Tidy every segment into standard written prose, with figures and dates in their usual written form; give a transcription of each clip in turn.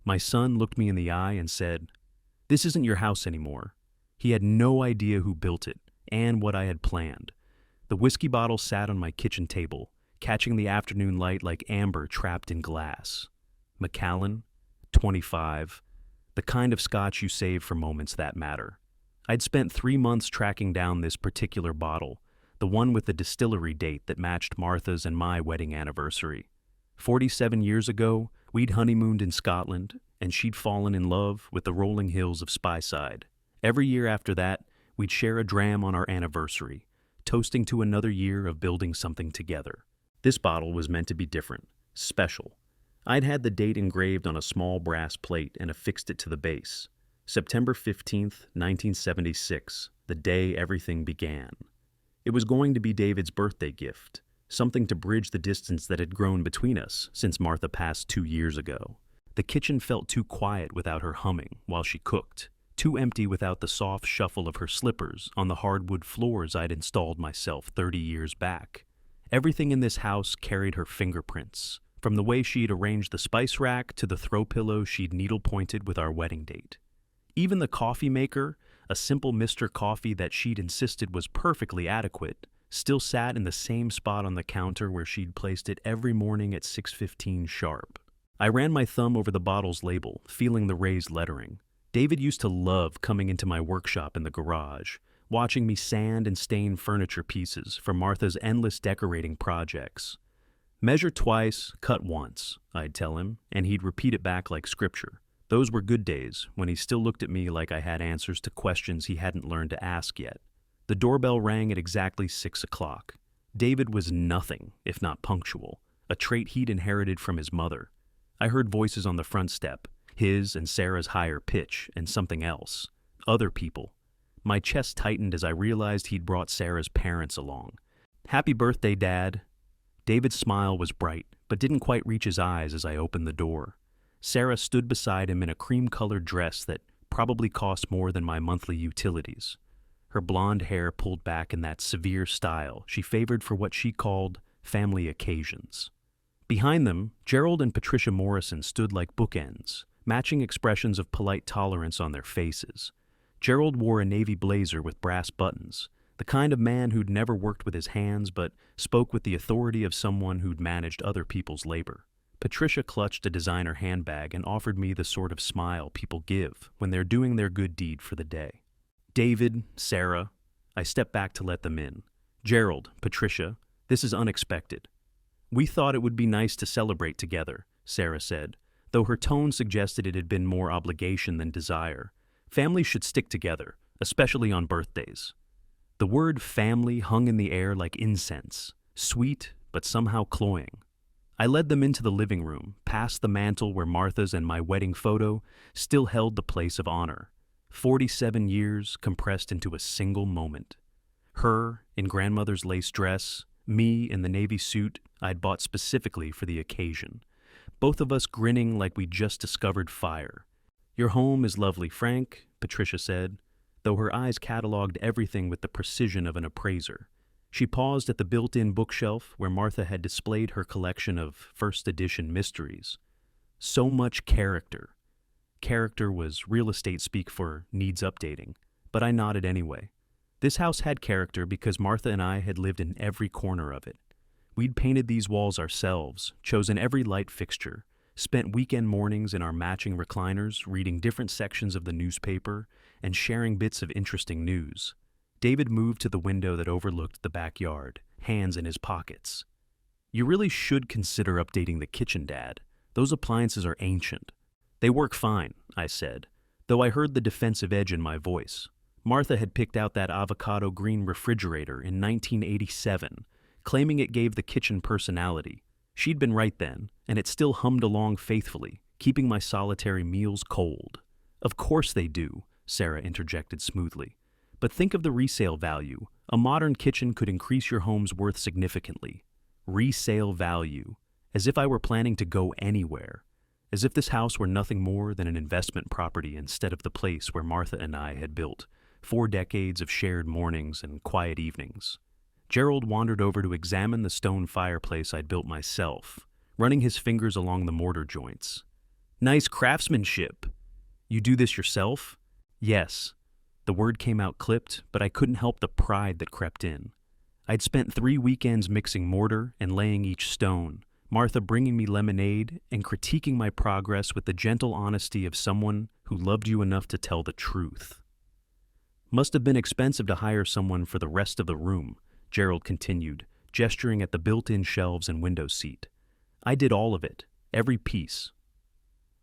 My son looked me in the eye and said, "This isn't your house anymore." He had no idea who built it and what I had planned. The whiskey bottle sat on my kitchen table, catching the afternoon light like amber trapped in glass. Macallan, 25, the kind of scotch you save for moments that matter. I'd spent 3 months tracking down this particular bottle, the one with the distillery date that matched Martha's and my wedding anniversary. 47 years ago, we'd honeymooned in Scotland, and she'd fallen in love with the rolling hills of Speyside. Every year after that, we'd share a dram on our anniversary, toasting to another year of building something together. This bottle was meant to be different, special. I'd had the date engraved on a small brass plate and affixed it to the base. September 15th, 1976, the day everything began. It was going to be David's birthday gift, something to bridge the distance that had grown between us since Martha passed 2 years ago. The kitchen felt too quiet without her humming while she cooked, too empty without the soft shuffle of her slippers on the hardwood floors I'd installed myself 30 years back. Everything in this house carried her fingerprints, from the way she'd arranged the spice rack to the throw pillow she'd needle-pointed with our wedding date. Even the coffee maker, a simple Mr. Coffee that she'd insisted was perfectly adequate, still sat in the same spot on the counter where she'd placed it every morning at 6:15 sharp. I ran my thumb over the bottle's label, feeling the raised lettering. David used to love coming into my workshop in the garage, watching me sand and stain furniture pieces for Martha's endless decorating projects. "Measure twice, cut once," I'd tell him, and he'd repeat it back like scripture. Those were good days, when he still looked at me like I had answers to questions he hadn't learned to ask yet. The doorbell rang at exactly 6 o'clock. David was nothing if not punctual, a trait he'd inherited from his mother. I heard voices on the front step, his and Sarah's higher pitch, and something else. Other people. My chest tightened as I realized he'd brought Sarah's parents along. "Happy birthday, Dad." David's smile was bright, but didn't quite reach his eyes as I opened the door. Sarah stood beside him in a cream-colored dress that probably cost more than my monthly utilities. Her blonde hair pulled back in that severe style she favored for what she called family occasions. Behind them, Gerald and Patricia Morrison stood like bookends, matching expressions of polite tolerance on their faces. Gerald wore a navy blazer with brass buttons, the kind of man who'd never worked with his hands but spoke with the authority of someone who'd managed other people's labor. Patricia clutched a designer handbag and offered me the sort of smile people give when they're doing their good deed for the day. David, Sarah, I stepped back to let them in. Gerald, Patricia, this is unexpected. "We thought it would be nice to celebrate together," Sarah said, though her tone suggested it had been more obligation than desire. Families should stick together, especially on birthdays. The word family hung in the air like incense, sweet but somehow cloying. I led them into the living room, past the mantel where Martha's and my wedding photo still held the place of honor. 47 years compressed into a single moment. Her in grandmother's lace dress, me in the navy suit I'd bought specifically for the occasion. Both of us grinning like we'd just discovered fire. "Your home is lovely, Frank," Patricia said, though her eyes cataloged everything with the precision of an appraiser. She paused at the built-in bookshelf where Martha had displayed her collection of first-edition mysteries. So much character. Character was real estate speak for needs updating, but I nodded anyway. This house had character because Martha and I had lived in every corner of it. We'd painted these walls ourselves, chosen every light fixture, spent weekend mornings in our matching recliners reading different sections of the newspaper and sharing bits of interesting news. David moved to the window that overlooked the backyard, hands in his pockets. "You really should consider updating the kitchen, Dad. Those appliances are ancient." "They work fine," I said, though I heard the defensive edge in my voice. Martha had picked out that avocado green refrigerator in 1987, claiming it gave the kitchen personality. She'd been right then, and it still hummed along faithfully, keeping my solitary meals cold. "Of course they do," Sarah interjected smoothly. "But think of the resale value. A modern kitchen could increase your home's worth significantly." Resale value. As if I were planning to go anywhere. As if this house were nothing more than an investment property instead of the place where Martha and I had built 4 decades of shared mornings and quiet evenings. Gerald wandered over to examine the stone fireplace I'd built myself, running his fingers along the mortar joints. Nice craftsmanship. You do this yourself? Yes. The word came out clipped, but I couldn't help the pride that crept in. I'd spent 3 weekends mixing mortar and laying each stone, Martha bringing me lemonade and critiquing my progress with the gentle honesty of someone who loved you enough to tell the truth. Must have been expensive to hire someone for the rest of the room, Gerald continued, gesturing at the built-in shelves and window seat. I did all of it, every piece.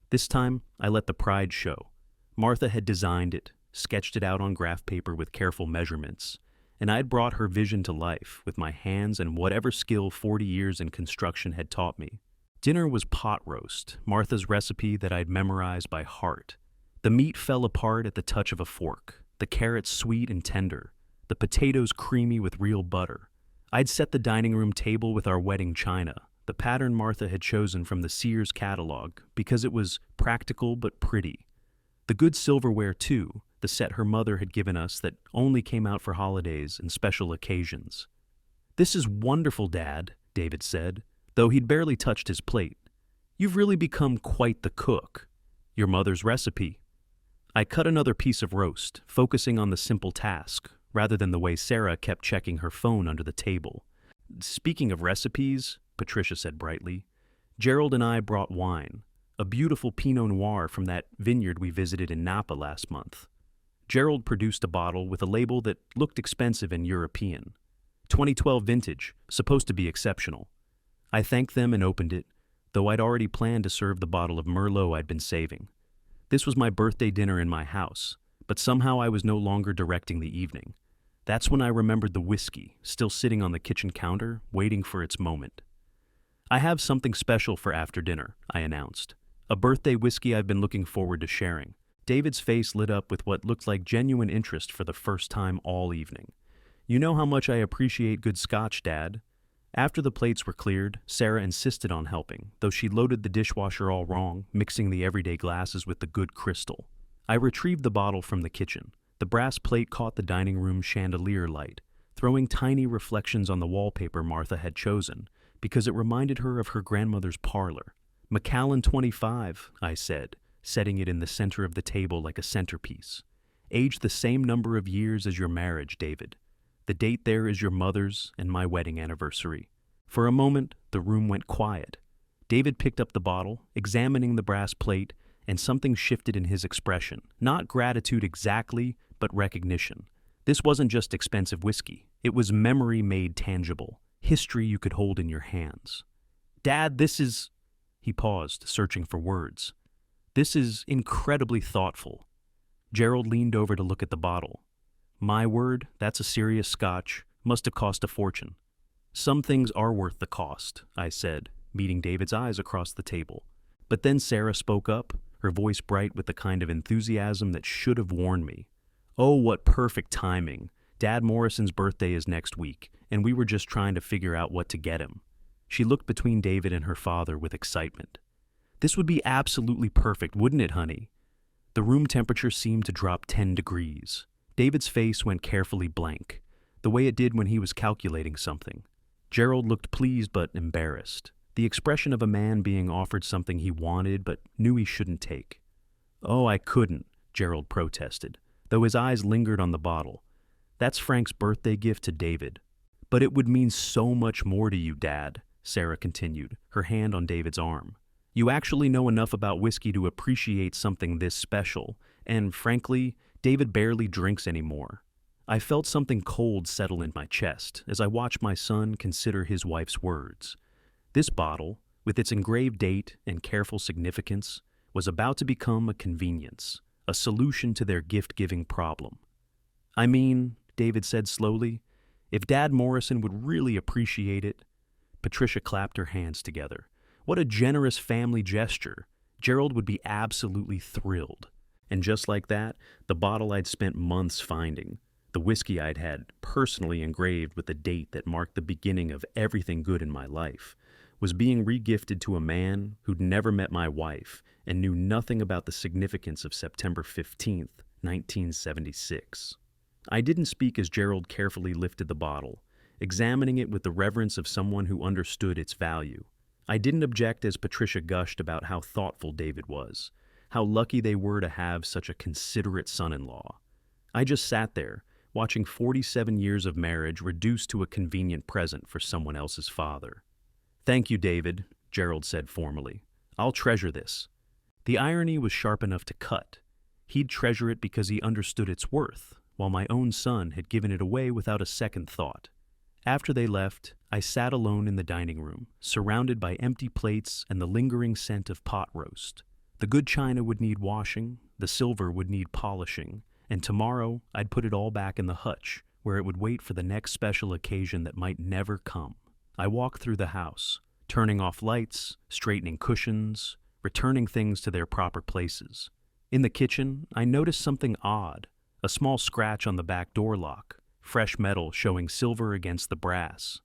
This time, I let the pride show. Martha had designed it, sketched it out on graph paper with careful measurements, and I'd brought her vision to life with my hands and whatever skill 40 years in construction had taught me. Dinner was pot roast, Martha's recipe that I'd memorized by heart. The meat fell apart at the touch of a fork, the carrots sweet and tender, the potatoes creamy with real butter. I'd set the dining room table with our wedding china, the pattern Martha had chosen from the Sears catalog because it was practical but pretty. The good silverware, too, the set her mother had given us that only came out for holidays and special occasions. "This is wonderful, Dad," David said, though he'd barely touched his plate. "You've really become quite the cook. Your mother's recipe." I cut another piece of roast, focusing on the simple task, rather than the way Sarah kept checking her phone under the table. "Speaking of recipes," Patricia said brightly, "Gerald and I brought wine, a beautiful Pinot Noir from that vineyard we visited in Napa last month." Gerald produced a bottle with a label that looked expensive and European. 2012 vintage, supposed to be exceptional. I thanked them and opened it, though I'd already planned to serve the bottle of Merlot I'd been saving. This was my birthday dinner in my house, but somehow I was no longer directing the evening. That's when I remembered the whiskey, still sitting on the kitchen counter, waiting for its moment. "I have something special for after dinner," I announced. "A birthday whiskey I've been looking forward to sharing." David's face lit up with what looked like genuine interest for the first time all evening. "You know how much I appreciate good scotch, Dad." After the plates were cleared, Sarah insisted on helping, though she loaded the dishwasher all wrong, mixing the everyday glasses with the good crystal. I retrieved the bottle from the kitchen. The brass plate caught the dining room chandelier light, throwing tiny reflections on the wallpaper Martha had chosen, because it reminded her of her grandmother's parlor. "Macallan 25, I said, setting it in the center of the table like a centerpiece. "Aged the same number of years as your marriage, David. The date there is your mother's and my wedding anniversary." For a moment, the room went quiet. David picked up the bottle, examining the brass plate, and something shifted in his expression. Not gratitude exactly, but recognition. This wasn't just expensive whiskey. It was memory made tangible, history you could hold in your hands. "Dad, this is—" He paused, searching for words. "This is incredibly thoughtful." Gerald leaned over to look at the bottle. "My word, that's a serious scotch. Must have cost a fortune." "Some things are worth the cost," I said, meeting David's eyes across the table. But then Sarah spoke up, her voice bright with the kind of enthusiasm that should have warned me. "Oh, what perfect timing. Dad Morrison's birthday is next week, and we were just trying to figure out what to get him." She looked between David and her father with excitement. "This would be absolutely perfect, wouldn't it, honey?" The room temperature seemed to drop 10 degrees. David's face went carefully blank, the way it did when he was calculating something. Gerald looked pleased but embarrassed, the expression of a man being offered something he wanted but knew he shouldn't take. "Oh, I couldn't," Gerald protested, though his eyes lingered on the bottle. "That's Frank's birthday gift to David." "But it would mean so much more to you, Dad," Sarah continued, her hand on David's arm. "You actually know enough about whiskey to appreciate something this special, and frankly, David barely drinks anymore." I felt something cold settle in my chest as I watched my son consider his wife's words. This bottle, with its engraved date and careful significance, was about to become a convenience, a solution to their gift-giving problem. "I mean," David said slowly, "if Dad Morrison would really appreciate it." Patricia clapped her hands together. What a generous family gesture. Gerald would be absolutely thrilled. And just like that, the bottle I'd spent months finding, the whiskey I'd had personally engraved with the date that marked the beginning of everything good in my life, was being regifted to a man who'd never met my wife and knew nothing about the significance of September 15th, 1976. I didn't speak as Gerald carefully lifted the bottle, examining it with the reverence of someone who understood its value. I didn't object as Patricia gushed about how thoughtful David was, how lucky they were to have such a considerate son-in-law. I just sat there, watching 47 years of marriage reduced to a convenient present for someone else's father. "Thank you, David," Gerald said formally. "I'll treasure this." The irony was sharp enough to cut. He'd treasure it because he understood its worth, while my own son had given it away without a second thought. After they left, I sat alone in the dining room, surrounded by empty plates and the lingering scent of pot roast. The good china would need washing, the silver would need polishing, and tomorrow I'd put it all back in the hutch, where it would wait for the next special occasion that might never come. I walked through the house, turning off lights, straightening cushions, returning things to their proper places. In the kitchen, I noticed something odd, a small scratch on the back door lock, fresh metal showing silver against the brass.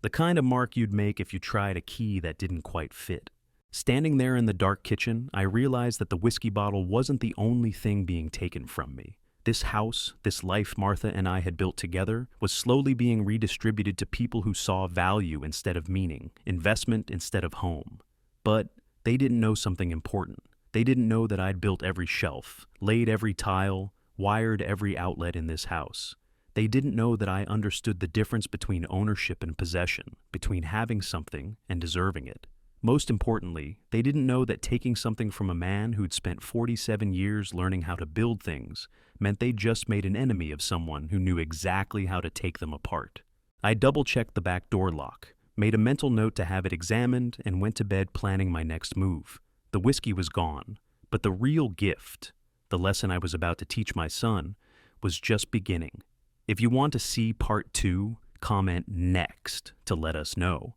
The kind of mark you'd make if you tried a key that didn't quite fit. Standing there in the dark kitchen, I realized that the whiskey bottle wasn't the only thing being taken from me. This house, this life Martha and I had built together, was slowly being redistributed to people who saw value instead of meaning, investment instead of home. But they didn't know something important. They didn't know that I'd built every shelf, laid every tile, wired every outlet in this house. They didn't know that I understood the difference between ownership and possession, between having something and deserving it. Most importantly, they didn't know that taking something from a man who'd spent 47 years learning how to build things meant they just made an enemy of someone who knew exactly how to take them apart. I double-checked the back door lock, made a mental note to have it examined, and went to bed planning my next move. The whiskey was gone, but the real gift, the lesson I was about to teach my son, was just beginning. If you want to see part 2, comment next to let us know.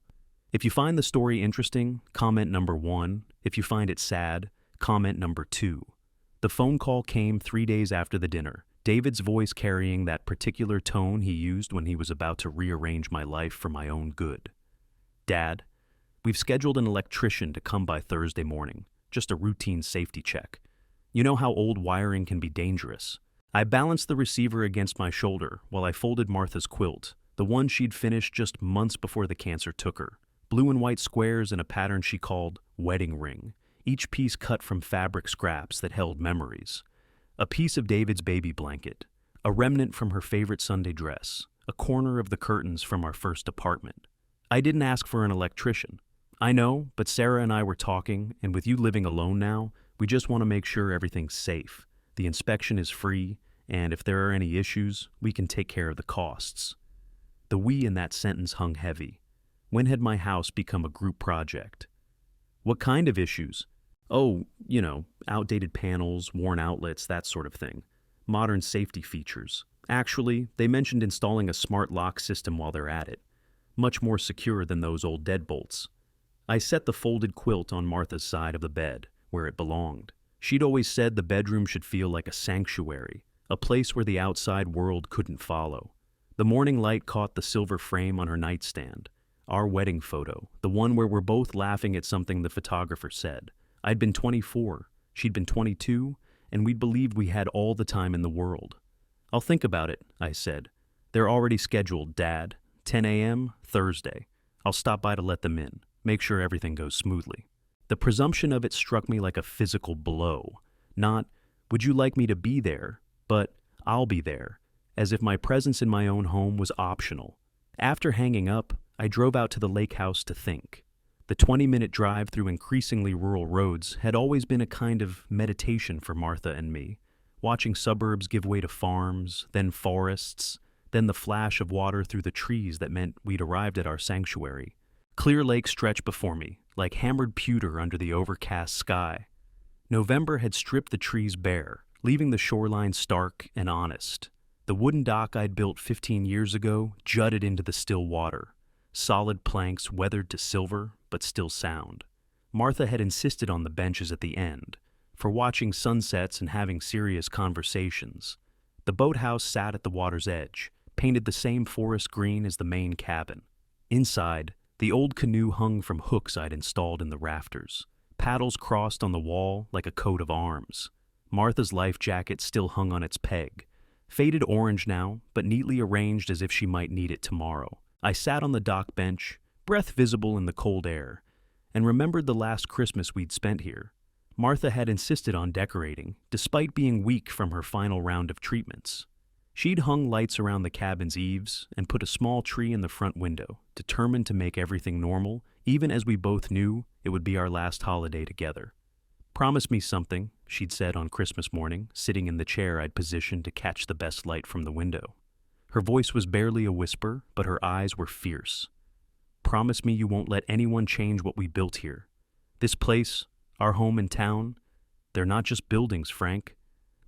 If you find the story interesting, comment number 1. If you find it sad, comment number 2. The phone call came 3 days after the dinner, David's voice carrying that particular tone he used when he was about to rearrange my life for my own good. "Dad, we've scheduled an electrician to come by Thursday morning, just a routine safety check. You know how old wiring can be dangerous." I balanced the receiver against my shoulder while I folded Martha's quilt, the one she'd finished just months before the cancer took her. Blue and white squares in a pattern she called wedding ring, each piece cut from fabric scraps that held memories. A piece of David's baby blanket, a remnant from her favorite Sunday dress, a corner of the curtains from our first apartment. I didn't ask for an electrician. I know, but Sarah and I were talking, and with you living alone now, we just want to make sure everything's safe. The inspection is free, and if there are any issues, we can take care of the costs. The "we" in that sentence hung heavy. When had my house become a group project? What kind of issues? Oh, outdated panels, worn outlets, that sort of thing. Modern safety features. Actually, they mentioned installing a smart lock system while they're at it. Much more secure than those old deadbolts. I set the folded quilt on Martha's side of the bed, where it belonged. She'd always said the bedroom should feel like a sanctuary, a place where the outside world couldn't follow. The morning light caught the silver frame on her nightstand. Our wedding photo, the one where we're both laughing at something the photographer said. I'd been 24, she'd been 22, and we'd believed we had all the time in the world. "I'll think about it," I said. "They're already scheduled, Dad. 10 a.m., Thursday. I'll stop by to let them in, make sure everything goes smoothly." The presumption of it struck me like a physical blow. Not, "Would you like me to be there?" but "I'll be there," as if my presence in my own home was optional. After hanging up, I drove out to the lake house to think. The 20-minute drive through increasingly rural roads had always been a kind of meditation for Martha and me, watching suburbs give way to farms, then forests, then the flash of water through the trees that meant we'd arrived at our sanctuary. Clear Lake stretched before me, like hammered pewter under the overcast sky. November had stripped the trees bare, leaving the shoreline stark and honest. The wooden dock I'd built 15 years ago jutted into the still water, solid planks weathered to silver, but still sound. Martha had insisted on the benches at the end, for watching sunsets and having serious conversations. The boathouse sat at the water's edge, painted the same forest green as the main cabin. Inside, the old canoe hung from hooks I'd installed in the rafters. Paddles crossed on the wall like a coat of arms. Martha's life jacket still hung on its peg, faded orange now, but neatly arranged as if she might need it tomorrow. I sat on the dock bench, breath visible in the cold air, and remembered the last Christmas we'd spent here. Martha had insisted on decorating, despite being weak from her final round of treatments. She'd hung lights around the cabin's eaves and put a small tree in the front window, determined to make everything normal, even as we both knew it would be our last holiday together. "Promise me something," she'd said on Christmas morning, sitting in the chair I'd positioned to catch the best light from the window. Her voice was barely a whisper, but her eyes were fierce. "Promise me you won't let anyone change what we built here. This place, our home in town, they're not just buildings, Frank.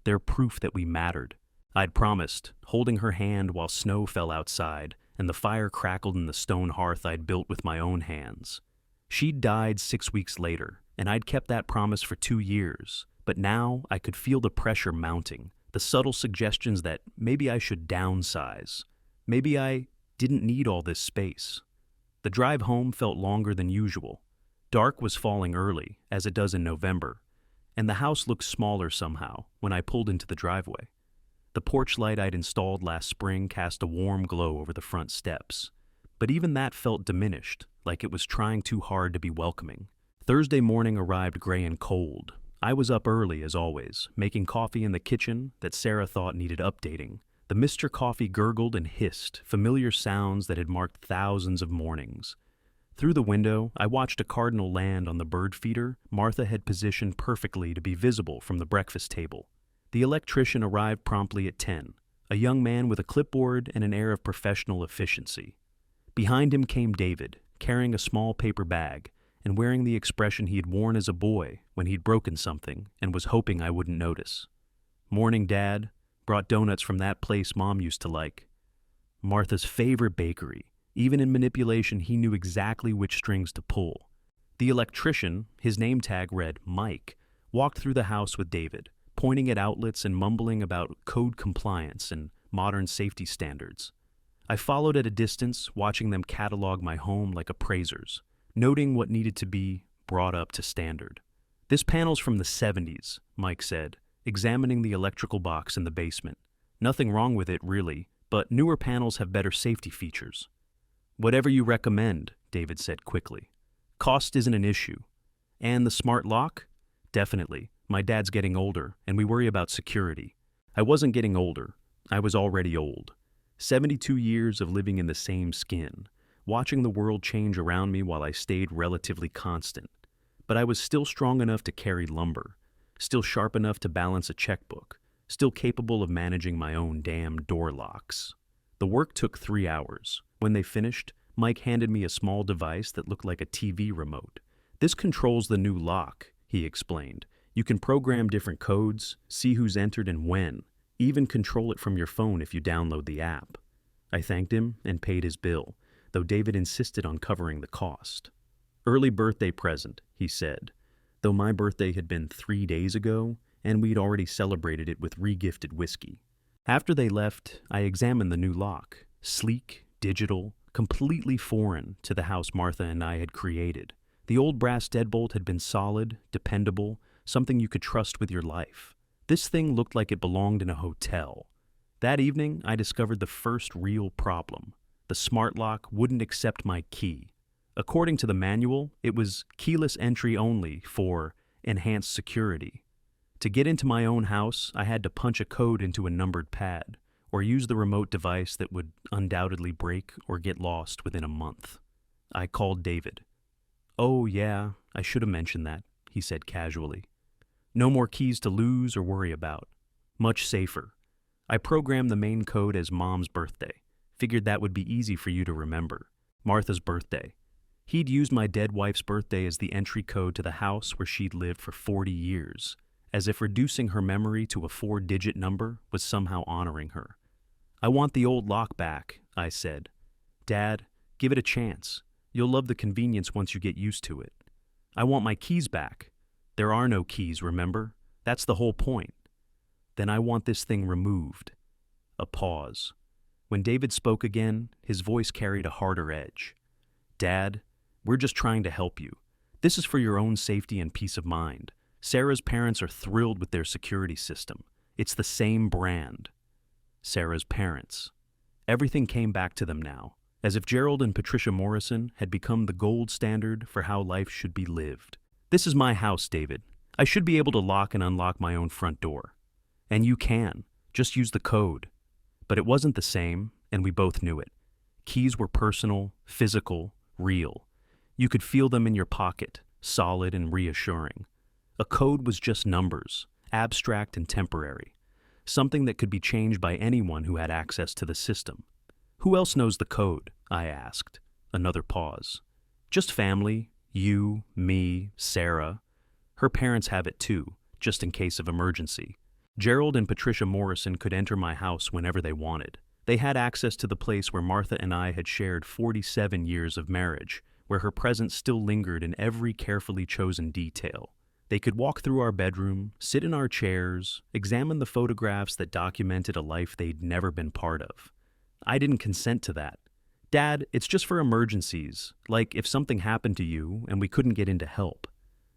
They're proof that we mattered." I'd promised, holding her hand while snow fell outside and the fire crackled in the stone hearth I'd built with my own hands. She'd died 6 weeks later, and I'd kept that promise for 2 years, but now I could feel the pressure mounting, the subtle suggestions that maybe I should downsize. Maybe I didn't need all this space. The drive home felt longer than usual. Dark was falling early, as it does in November, and the house looked smaller somehow when I pulled into the driveway. The porch light I'd installed last spring cast a warm glow over the front steps, but even that felt diminished, like it was trying too hard to be welcoming. Thursday morning arrived gray and cold. I was up early, as always, making coffee in the kitchen that Sarah thought needed updating. The Mr. Coffee gurgled and hissed, familiar sounds that had marked thousands of mornings. Through the window, I watched a cardinal land on the bird feeder Martha had positioned perfectly to be visible from the breakfast table. The electrician arrived promptly at 10, a young man with a clipboard and an air of professional efficiency. Behind him came David, carrying a small paper bag and wearing the expression he had worn as a boy when he'd broken something and was hoping I wouldn't notice. "Morning, Dad. Brought donuts from that place Mom used to like." Martha's favorite bakery. Even in manipulation, he knew exactly which strings to pull. The electrician, his name tag read Mike, walked through the house with David, pointing at outlets and mumbling about code compliance and modern safety standards. I followed at a distance, watching them catalog my home like appraisers, noting what needed to be brought up to standard. "This panel's from the 70s, Mike said, examining the electrical box in the basement. "Nothing wrong with it, really, but newer panels have better safety features." "Whatever you recommend," David said quickly. "Cost isn't an issue. And the smart lock? Definitely. My dad's getting older, and we worry about security." I wasn't getting older. I was already old. 72 years of living in the same skin, watching the world change around me while I stayed relatively constant. But I was still strong enough to carry lumber, still sharp enough to balance a checkbook, still capable of managing my own damn door locks. The work took 3 hours. When they finished, Mike handed me a small device that looked like a TV remote. "This controls the new lock," he explained. "You can program different codes, see who's entered and when, even control it from your phone if you download the app." I thanked him and paid his bill, though David insisted on covering the cost. "Early birthday present," he said, though my birthday had been 3 days ago, and we'd already celebrated it with re-gifted whiskey. After they left, I examined the new lock, sleek, digital, completely foreign to the house Martha and I had created. The old brass deadbolt had been solid, dependable, something you could trust with your life. This thing looked like it belonged in a hotel. That evening, I discovered the first real problem. The smart lock wouldn't accept my key. According to the manual, it was keyless entry only for enhanced security. To get into my own house, I had to punch a code into a numbered pad, or use the remote device that would undoubtedly break or get lost within a month. I called David. "Oh, yeah, I should have mentioned that," he said casually. "No more keys to lose or worry about. Much safer. I programmed the main code as Mom's birthday. Figured that would be easy for you to remember. Martha's birthday. He'd used my dead wife's birthday as the entry code to the house where she'd lived for 40 years, as if reducing her memory to a 4-digit number was somehow honoring her. "I want the old lock back," I said. "Dad, give it a chance. You'll love the convenience once you get used to it." "I want my keys back." "There are no keys, remember? That's the whole point." "Then I want this thing removed." A pause. When David spoke again, his voice carried a harder edge. "Dad, we're just trying to help you. This is for your own safety and peace of mind. Sarah's parents are thrilled with their security system. It's the same brand." Sarah's parents. Everything came back to them now. as if Gerald and Patricia Morrison had become the gold standard for how life should be lived. "This is my house, David. I should be able to lock and unlock my own front door. And you can. Just use the code." But it wasn't the same, and we both knew it. Keys were personal, physical, real. You could feel them in your pocket, solid and reassuring. A code was just numbers, abstract and temporary, something that could be changed by anyone who had access to the system. "Who else knows the code?" I asked. Another pause. "Just family, you, me, Sarah. Her parents have it too, just in case of emergency." Gerald and Patricia Morrison could enter my house whenever they wanted. They had access to the place where Martha and I had shared 47 years of marriage, where her presence still lingered in every carefully chosen detail. They could walk through our bedroom, sit in our chairs, examine the photographs that documented a life they'd never been part of. I didn't consent to that. "Dad, it's just for emergencies, like if something happened to you and we couldn't get in to help.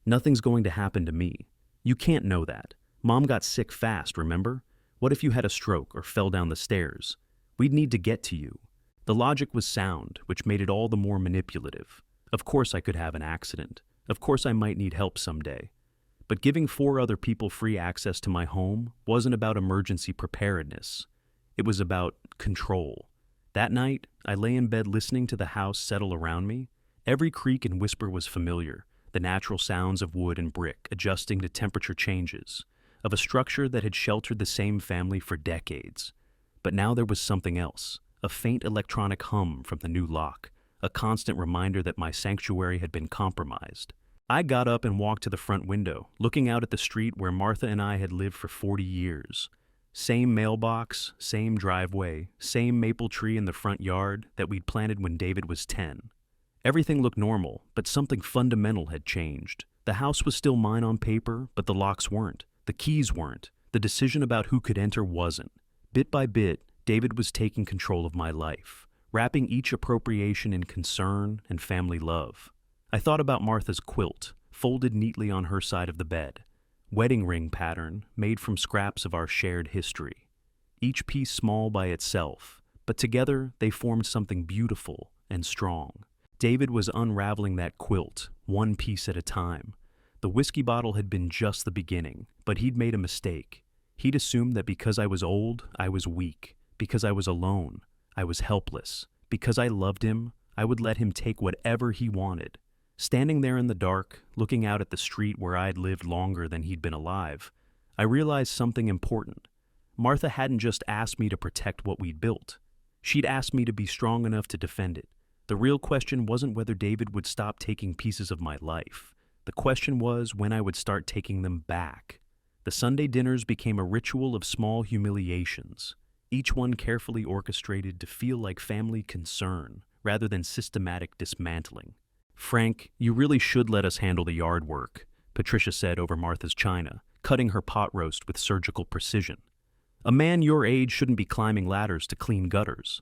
Nothing's going to happen to me. You can't know that. Mom got sick fast, remember? What if you had a stroke or fell down the stairs? We'd need to get to you." The logic was sound, which made it all the more manipulative. Of course I could have an accident. Of course I might need help someday. But giving 4 other people free access to my home wasn't about emergency preparedness. It was about control. That night, I lay in bed listening to the house settle around me. Every creak and whisper was familiar, the natural sounds of wood and brick adjusting to temperature changes, of a structure that had sheltered the same family for decades. But now there was something else, a faint electronic hum from the new lock, a constant reminder that my sanctuary had been compromised. I got up and walked to the front window, looking out at the street where Martha and I had lived for 40 years. Same mailbox, same driveway, same maple tree in the front yard that we'd planted when David was 10. Everything looked normal, but something fundamental had changed. The house was still mine on paper, but the locks weren't. The keys weren't. The decision about who could enter wasn't. Bit by bit, David was taking control of my life, wrapping each appropriation in concern and family love. I thought about Martha's quilt, folded neatly on her side of the bed, wedding ring pattern made from scraps of our shared history. Each piece small by itself, but together they formed something beautiful and strong. David was unraveling that quilt, one piece at a time. The whiskey bottle had been just the beginning, but he'd made a mistake. He'd assumed that because I was old, I was weak. Because I was alone, I was helpless. Because I loved him, I would let him take whatever he wanted. Standing there in the dark, looking out at the street where I'd lived longer than he'd been alive, I realized something important. Martha hadn't just asked me to protect what we'd built. She'd asked me to be strong enough to defend it. The real question wasn't whether David would stop taking pieces of my life. The question was when I would start taking them back. The Sunday dinners became a ritual of small humiliations, each one carefully orchestrated to feel like family concern rather than systematic dismantling. "Frank, you really should let us handle the yard work," Patricia said over Martha's china, cutting her pot roast with surgical precision. "A man your age shouldn't be climbing ladders to clean gutters."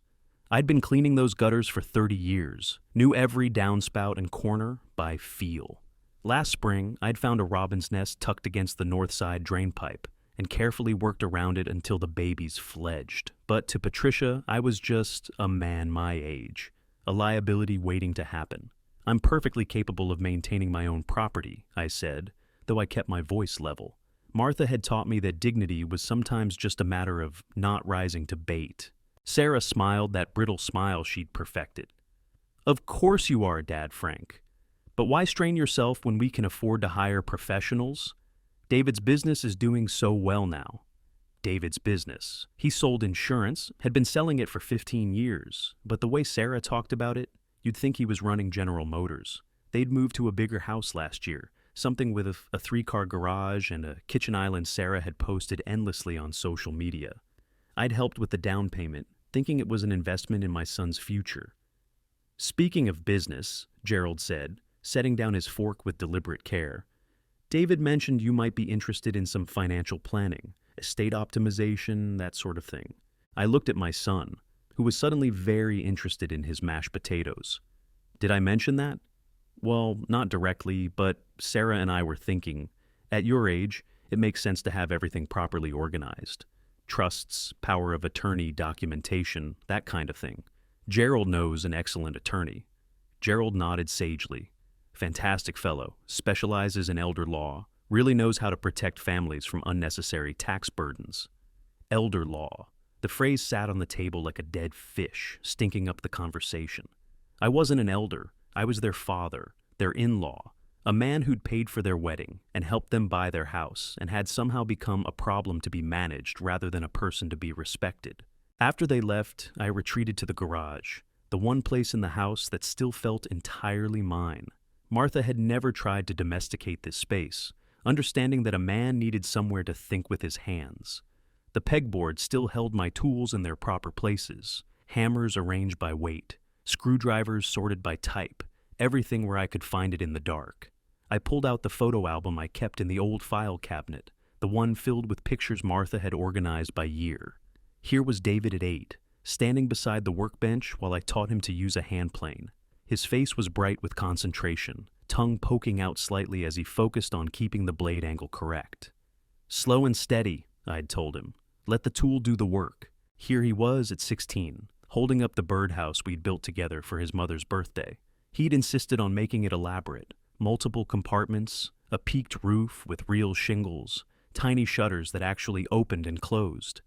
I'd been cleaning those gutters for 30 years, knew every downspout and corner by feel. Last spring, I'd found a robin's nest tucked against the north side drain pipe and carefully worked around it until the babies fledged. But to Patricia, I was just a man my age, a liability waiting to happen. "I'm perfectly capable of maintaining my own property," I said, though I kept my voice level. Martha had taught me that dignity was sometimes just a matter of not rising to bait. Sarah smiled that brittle smile she'd perfected. "Of course you are, Dad Frank. But why strain yourself when we can afford to hire professionals? David's business is doing so well now." David's business. He sold insurance, had been selling it for 15 years, but the way Sarah talked about it, you'd think he was running General Motors. They'd moved to a bigger house last year, something with a 3-car garage and a kitchen island Sarah had posted endlessly on social media. I'd helped with the down payment, thinking it was an investment in my son's future. "Speaking of business," Gerald said, setting down his fork with deliberate care, "David mentioned you might be interested in some financial planning, estate optimization, that sort of thing." I looked at my son, who was suddenly very interested in his mashed potatoes. "Did I mention that?" "Well, not directly, but Sarah and I were thinking, at your age, it makes sense to have everything properly organized. Trusts, power of attorney documentation, that kind of thing." Gerald knows an excellent attorney. Gerald nodded sagely. Fantastic fellow, specializes in elder law, really knows how to protect families from unnecessary tax burdens. Elder law. The phrase sat on the table like a dead fish, stinking up the conversation. I wasn't an elder. I was their father, their in-law, a man who'd paid for their wedding and helped them buy their house and had somehow become a problem to be managed rather than a person to be respected. After they left, I retreated to the garage, the one place in the house that still felt entirely mine. Martha had never tried to domesticate this space, understanding that a man needed somewhere to think with his hands. The pegboard still held my tools in their proper places, hammers arranged by weight, screwdrivers sorted by type, everything where I could find it in the dark. I pulled out the photo album I kept in the old file cabinet, the one filled with pictures Martha had organized by year. Here was David at 8, standing beside the workbench while I taught him to use a hand plane. His face was bright with concentration, tongue poking out slightly as he focused on keeping the blade angle correct. Slow and steady, I'd told him. Let the tool do the work. Here he was at 16, holding up the birdhouse we'd built together for his mother's birthday. He'd insisted on making it elaborate. Multiple compartments, a peaked roof with real shingles, tiny shutters that actually opened and closed.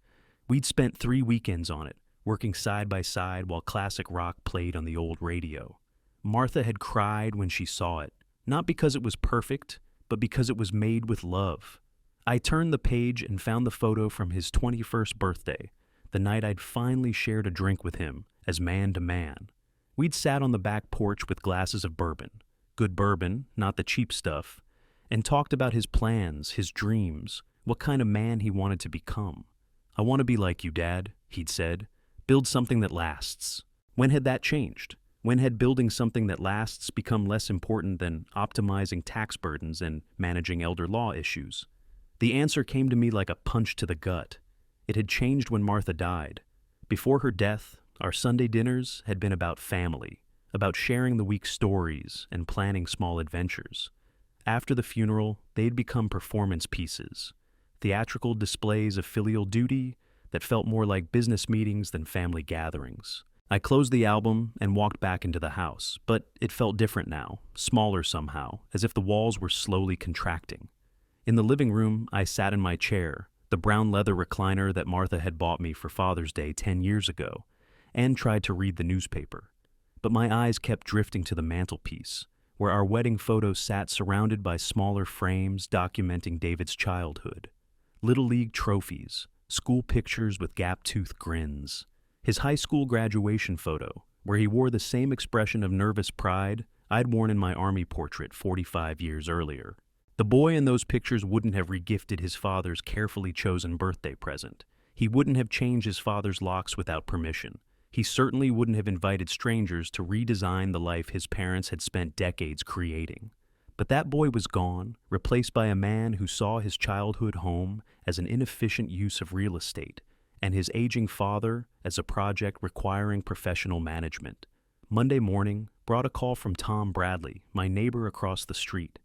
We'd spent 3 weekends on it, working side by side while classic rock played on the old radio. Martha had cried when she saw it, not because it was perfect, but because it was made with love. I turned the page and found the photo from his 21st birthday, the night I'd finally shared a drink with him, as man to man. We'd sat on the back porch with glasses of bourbon, good bourbon, not the cheap stuff, and talked about his plans, his dreams, what kind of man he wanted to become. "I want to be like you, Dad," he'd said. "Build something that lasts." When had that changed? When had building something that lasts become less important than optimizing tax burdens and managing elder law issues? The answer came to me like a punch to the gut. It had changed when Martha died. Before her death, our Sunday dinners had been about family, about sharing the week's stories and planning small adventures. After the funeral, they'd become performance pieces, theatrical displays of filial duty that felt more like business meetings than family gatherings. I closed the album and walked back into the house, but it felt different now, smaller somehow, as if the walls were slowly contracting. In the living room, I sat in my chair, the brown leather recliner that Martha had bought me for Father's Day 10 years ago, and tried to read the newspaper. But my eyes kept drifting to the mantelpiece, where our wedding photos sat surrounded by smaller frames documenting David's childhood. Little League trophies, school pictures with gap-toothed grins. His high school graduation photo, where he wore the same expression of nervous pride I'd worn in my army portrait 45 years earlier. The boy in those pictures wouldn't have regifted his father's carefully chosen birthday present. He wouldn't have changed his father's locks without permission. He certainly wouldn't have invited strangers to redesign the life his parents had spent decades creating. But that boy was gone, replaced by a man who saw his childhood home as an inefficient use of real estate, and his aging father as a project requiring professional management. Monday morning brought a call from Tom Bradley, my neighbor across the street.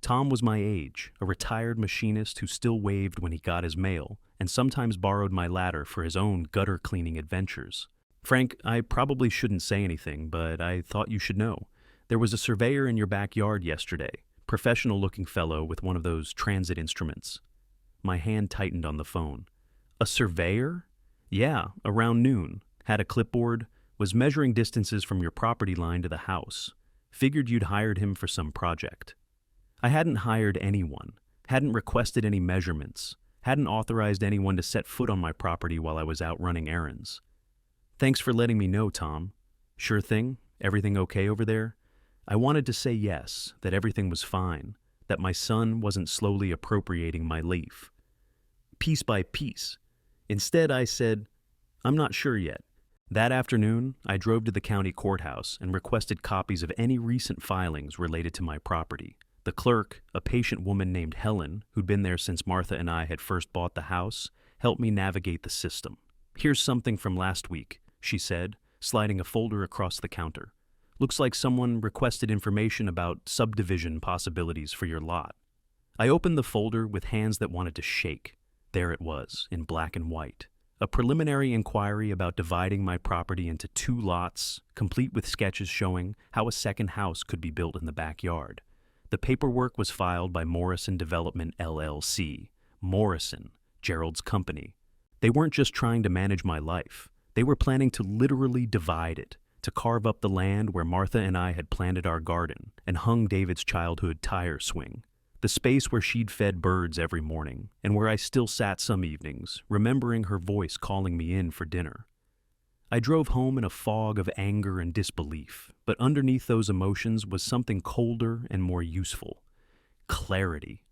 Tom was my age, a retired machinist who still waved when he got his mail, and sometimes borrowed my ladder for his own gutter-cleaning adventures. "Frank, I probably shouldn't say anything, but I thought you should know. There was a surveyor in your backyard yesterday, professional-looking fellow with one of those transit instruments." My hand tightened on the phone. "A surveyor?" "Yeah, around noon. Had a clipboard, was measuring distances from your property line to the house. Figured you'd hired him for some project." I hadn't hired anyone, hadn't requested any measurements, hadn't authorized anyone to set foot on my property while I was out running errands. "Thanks for letting me know, Tom." "Sure thing. Everything okay over there?" I wanted to say yes, that everything was fine, that my son wasn't slowly appropriating my leaf. Piece by piece. Instead, I said, "I'm not sure yet." That afternoon, I drove to the county courthouse and requested copies of any recent filings related to my property. The clerk, a patient woman named Helen, who'd been there since Martha and I had first bought the house, helped me navigate the system. "Here's something from last week," she said, sliding a folder across the counter. "Looks like someone requested information about subdivision possibilities for your lot." I opened the folder with hands that wanted to shake. There it was, in black and white. a preliminary inquiry about dividing my property into 2 lots, complete with sketches showing how a second house could be built in the backyard. The paperwork was filed by Morrison Development LLC. Morrison, Gerald's company. They weren't just trying to manage my life. They were planning to literally divide it, to carve up the land where Martha and I had planted our garden and hung David's childhood tire swing. The space where she'd fed birds every morning, and where I still sat some evenings, remembering her voice calling me in for dinner. I drove home in a fog of anger and disbelief, but underneath those emotions was something colder and more useful: clarity.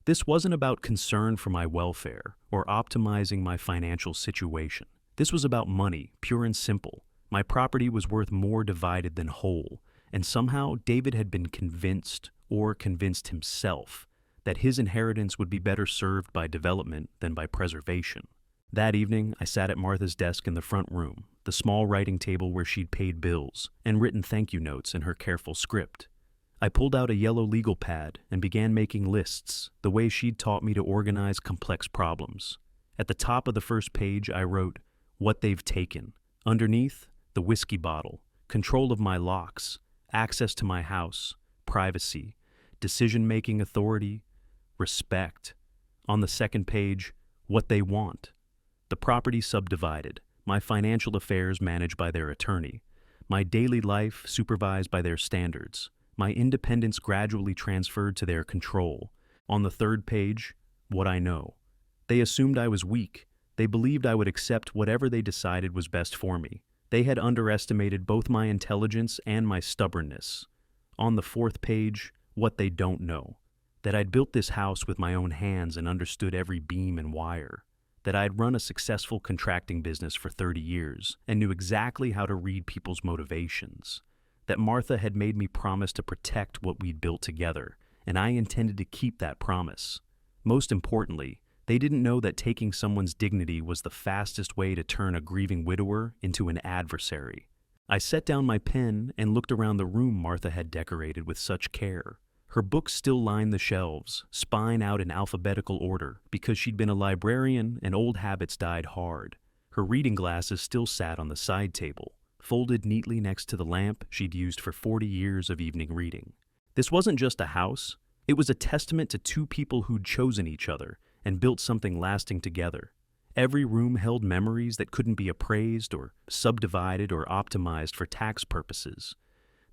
This wasn't about concern for my welfare or optimizing my financial situation. This was about money, pure and simple. My property was worth more divided than whole, and somehow David had been convinced, or convinced himself, that his inheritance would be better served by development than by preservation. That evening, I sat at Martha's desk in the front room, the small writing table where she'd paid bills and written thank you notes in her careful script. I pulled out a yellow legal pad and began making lists, the way she'd taught me to organize complex problems. At the top of the first page, I wrote, "What they've taken." Underneath, the whiskey bottle, control of my locks, access to my house, privacy, decision-making authority, respect. On the second page, what they want. The property subdivided, my financial affairs managed by their attorney, my daily life supervised by their standards, my independence gradually transferred to their control. On the third page, what I know. They assumed I was weak. They believed I would accept whatever they decided was best for me. They had underestimated both my intelligence and my stubbornness. On the fourth page, what they don't know. That I'd built this house with my own hands and understood every beam and wire. That I'd run a successful contracting business for 30 years and knew exactly how to read people's motivations. That Martha had made me promise to protect what we'd built together, and I intended to keep that promise. Most importantly, they didn't know that taking someone's dignity was the fastest way to turn a grieving widower into an adversary. I set down my pen and looked around the room Martha had decorated with such care. Her books still lined the shelves, spine out in alphabetical order, because she'd been a librarian and old habits died hard. Her reading glasses still sat on the side table, folded neatly next to the lamp she'd used for 40 years of evening reading. This wasn't just a house. It was a testament to 2 people who'd chosen each other and built something lasting together. Every room held memories that couldn't be appraised or subdivided or optimized for tax purposes.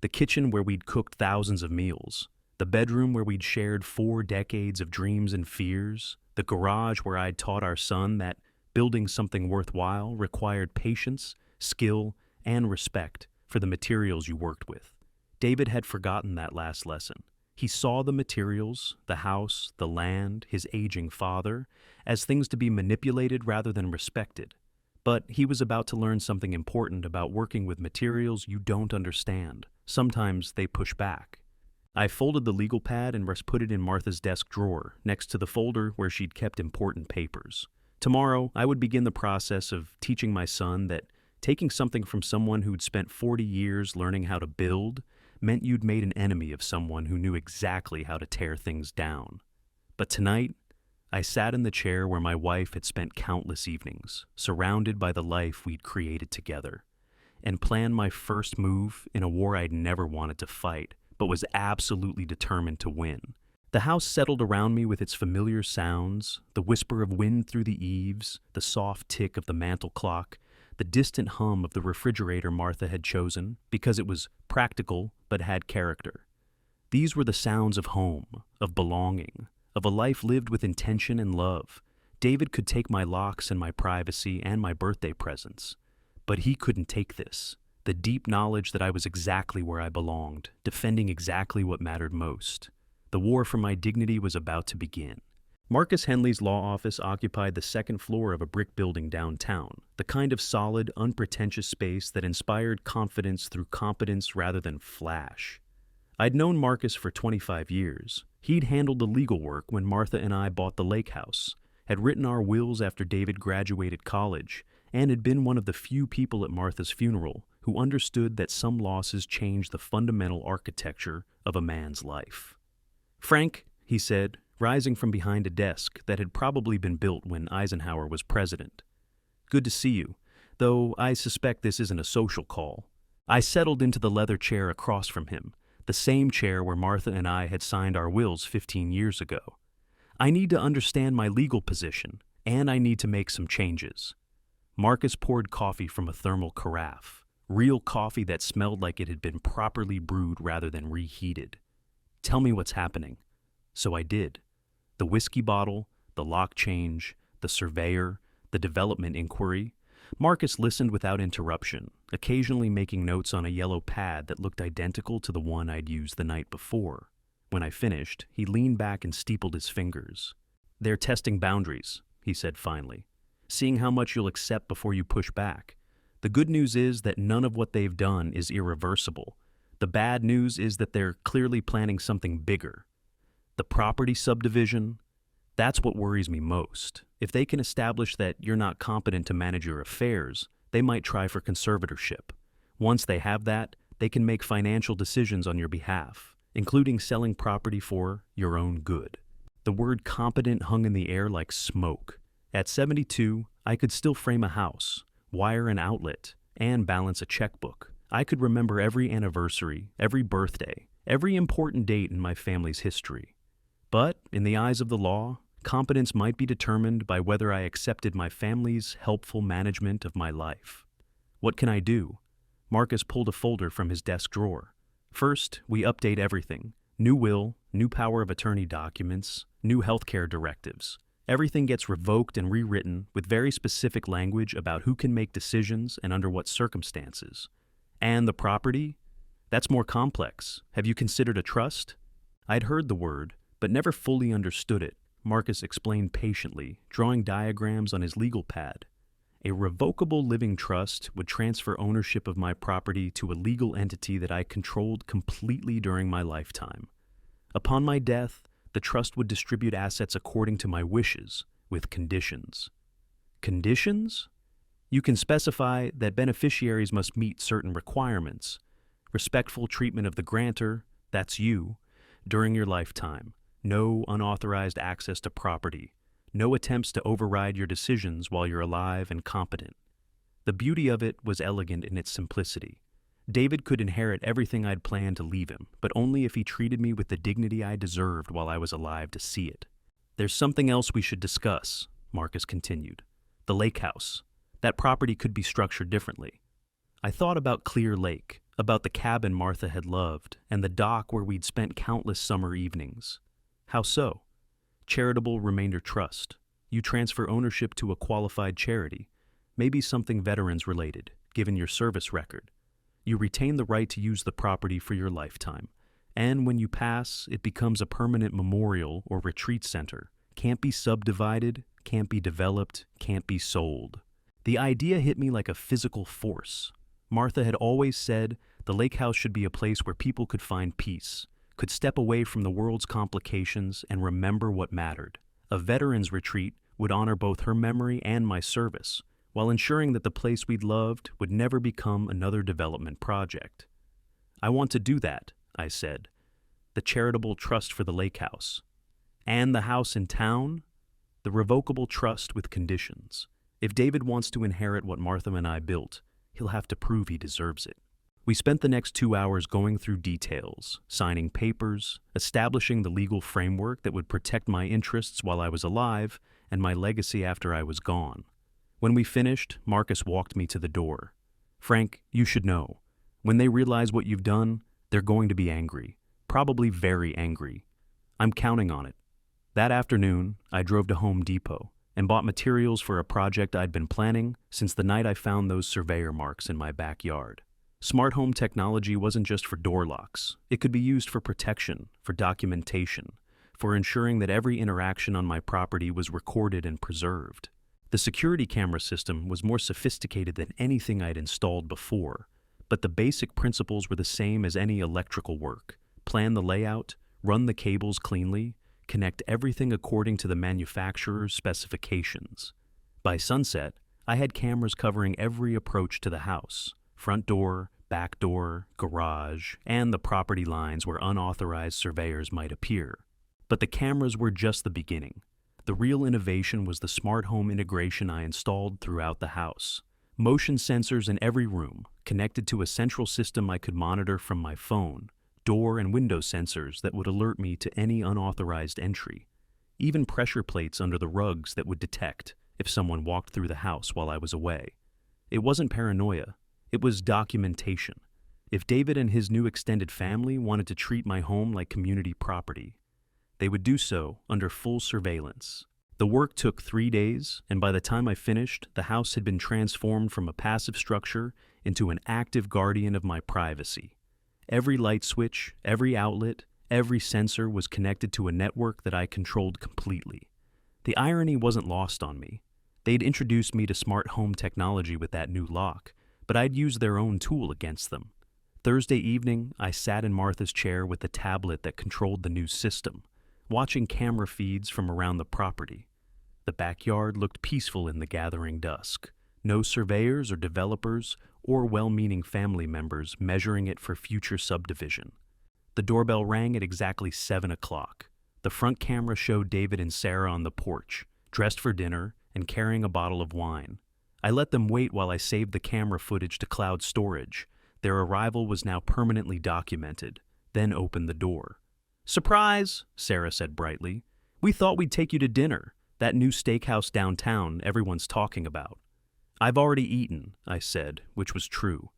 The kitchen where we'd cooked thousands of meals. The bedroom where we'd shared 4 decades of dreams and fears. The garage where I'd taught our son that building something worthwhile required patience, skill, and respect for the materials you worked with. David had forgotten that last lesson. He saw the materials, the house, the land, his aging father, as things to be manipulated rather than respected. But he was about to learn something important about working with materials you don't understand. Sometimes they push back. I folded the legal pad and put it in Martha's desk drawer, next to the folder where she'd kept important papers. Tomorrow, I would begin the process of teaching my son that taking something from someone who'd spent 40 years learning how to build meant you'd made an enemy of someone who knew exactly how to tear things down. But tonight, I sat in the chair where my wife had spent countless evenings, surrounded by the life we'd created together, and planned my first move in a war I'd never wanted to fight, but was absolutely determined to win. The house settled around me with its familiar sounds, the whisper of wind through the eaves, the soft tick of the mantel clock, the distant hum of the refrigerator Martha had chosen because it was practical but had character. These were the sounds of home, of belonging, of a life lived with intention and love. David could take my locks and my privacy and my birthday presents, but he couldn't take this, the deep knowledge that I was exactly where I belonged, defending exactly what mattered most. The war for my dignity was about to begin. Marcus Henley's law office occupied the second floor of a brick building downtown, the kind of solid, unpretentious space that inspired confidence through competence rather than flash. I'd known Marcus for 25 years. He'd handled the legal work when Martha and I bought the lake house, had written our wills after David graduated college, and had been one of the few people at Martha's funeral who understood that some losses change the fundamental architecture of a man's life. "Frank," he said, rising from behind a desk that had probably been built when Eisenhower was president, Good to see you, though I suspect this isn't a social call. I settled into the leather chair across from him, the same chair where Martha and I had signed our wills 15 years ago. I need to understand my legal position, and I need to make some changes. Marcus poured coffee from a thermal carafe, real coffee that smelled like it had been properly brewed rather than reheated. Tell me what's happening. So I did. The whiskey bottle, the lock change, the surveyor, the development inquiry. Marcus listened without interruption, occasionally making notes on a yellow pad that looked identical to the one I'd used the night before. When I finished, he leaned back and steepled his fingers. "They're testing boundaries," he said finally, "seeing how much you'll accept before you push back. The good news is that none of what they've done is irreversible. The bad news is that they're clearly planning something bigger. The property subdivision, that's what worries me most. If they can establish that you're not competent to manage your affairs, they might try for conservatorship. Once they have that, they can make financial decisions on your behalf, including selling property for your own good." The word competent hung in the air like smoke. At 72, I could still frame a house, wire an outlet, and balance a checkbook. I could remember every anniversary, every birthday, every important date in my family's history. But, in the eyes of the law, competence might be determined by whether I accepted my family's helpful management of my life. What can I do? Marcus pulled a folder from his desk drawer. First, we update everything. New will, new power of attorney documents, new healthcare directives. Everything gets revoked and rewritten with very specific language about who can make decisions and under what circumstances. And the property? That's more complex. Have you considered a trust? I'd heard the word, but never fully understood it. Marcus explained patiently, drawing diagrams on his legal pad. A revocable living trust would transfer ownership of my property to a legal entity that I controlled completely during my lifetime. Upon my death, the trust would distribute assets according to my wishes, with conditions. Conditions? You can specify that beneficiaries must meet certain requirements. Respectful treatment of the grantor, that's you, during your lifetime. No unauthorized access to property. No attempts to override your decisions while you're alive and competent. The beauty of it was elegant in its simplicity. David could inherit everything I'd planned to leave him, but only if he treated me with the dignity I deserved while I was alive to see it. "There's something else we should discuss," Marcus continued. "The lake house. That property could be structured differently." I thought about Clear Lake, about the cabin Martha had loved, and the dock where we'd spent countless summer evenings. How so? Charitable remainder trust. You transfer ownership to a qualified charity, maybe something veterans related, given your service record. You retain the right to use the property for your lifetime, and when you pass, it becomes a permanent memorial or retreat center. Can't be subdivided, can't be developed, can't be sold. The idea hit me like a physical force. Martha had always said the lake house should be a place where people could find peace, could step away from the world's complications and remember what mattered. A veterans retreat would honor both her memory and my service, while ensuring that the place we'd loved would never become another development project. "I want to do that," I said. "The charitable trust for the lake house. And the house in town? The revocable trust with conditions. If David wants to inherit what Martha and I built, he'll have to prove he deserves it." We spent the next 2 hours going through details, signing papers, establishing the legal framework that would protect my interests while I was alive and my legacy after I was gone. When we finished, Marcus walked me to the door. "Frank, you should know. When they realize what you've done, they're going to be angry, probably very angry. I'm counting on it." That afternoon, I drove to Home Depot and bought materials for a project I'd been planning since the night I found those surveyor marks in my backyard. Smart home technology wasn't just for door locks. It could be used for protection, for documentation, for ensuring that every interaction on my property was recorded and preserved. The security camera system was more sophisticated than anything I'd installed before, but the basic principles were the same as any electrical work. Plan the layout, run the cables cleanly, connect everything according to the manufacturer's specifications. By sunset, I had cameras covering every approach to the house: front door, back door, garage, and the property lines where unauthorized surveyors might appear. But the cameras were just the beginning. The real innovation was the smart home integration I installed throughout the house. Motion sensors in every room, connected to a central system I could monitor from my phone, door and window sensors that would alert me to any unauthorized entry, even pressure plates under the rugs that would detect if someone walked through the house while I was away. It wasn't paranoia, it was documentation. If David and his new extended family wanted to treat my home like community property, they would do so under full surveillance. The work took 3 days, and by the time I finished, the house had been transformed from a passive structure into an active guardian of my privacy. Every light switch, every outlet, every sensor was connected to a network that I controlled completely. The irony wasn't lost on me. They'd introduced me to smart home technology with that new lock, but I'd used their own tool against them. Thursday evening, I sat in Martha's chair with the tablet that controlled the new system, watching camera feeds from around the property. The backyard looked peaceful in the gathering dusk. No surveyors or developers or well-meaning family members measuring it for future subdivision. The doorbell rang at exactly 7 o'clock. The front camera showed David and Sarah on the porch, dressed for dinner and carrying a bottle of wine. I let them wait while I saved the camera footage to cloud storage. Their arrival was now permanently documented, then opened the door. "Surprise," Sarah said brightly. "We thought we'd take you to dinner, that new steakhouse downtown everyone's talking about." "I've already eaten," I said, which was true.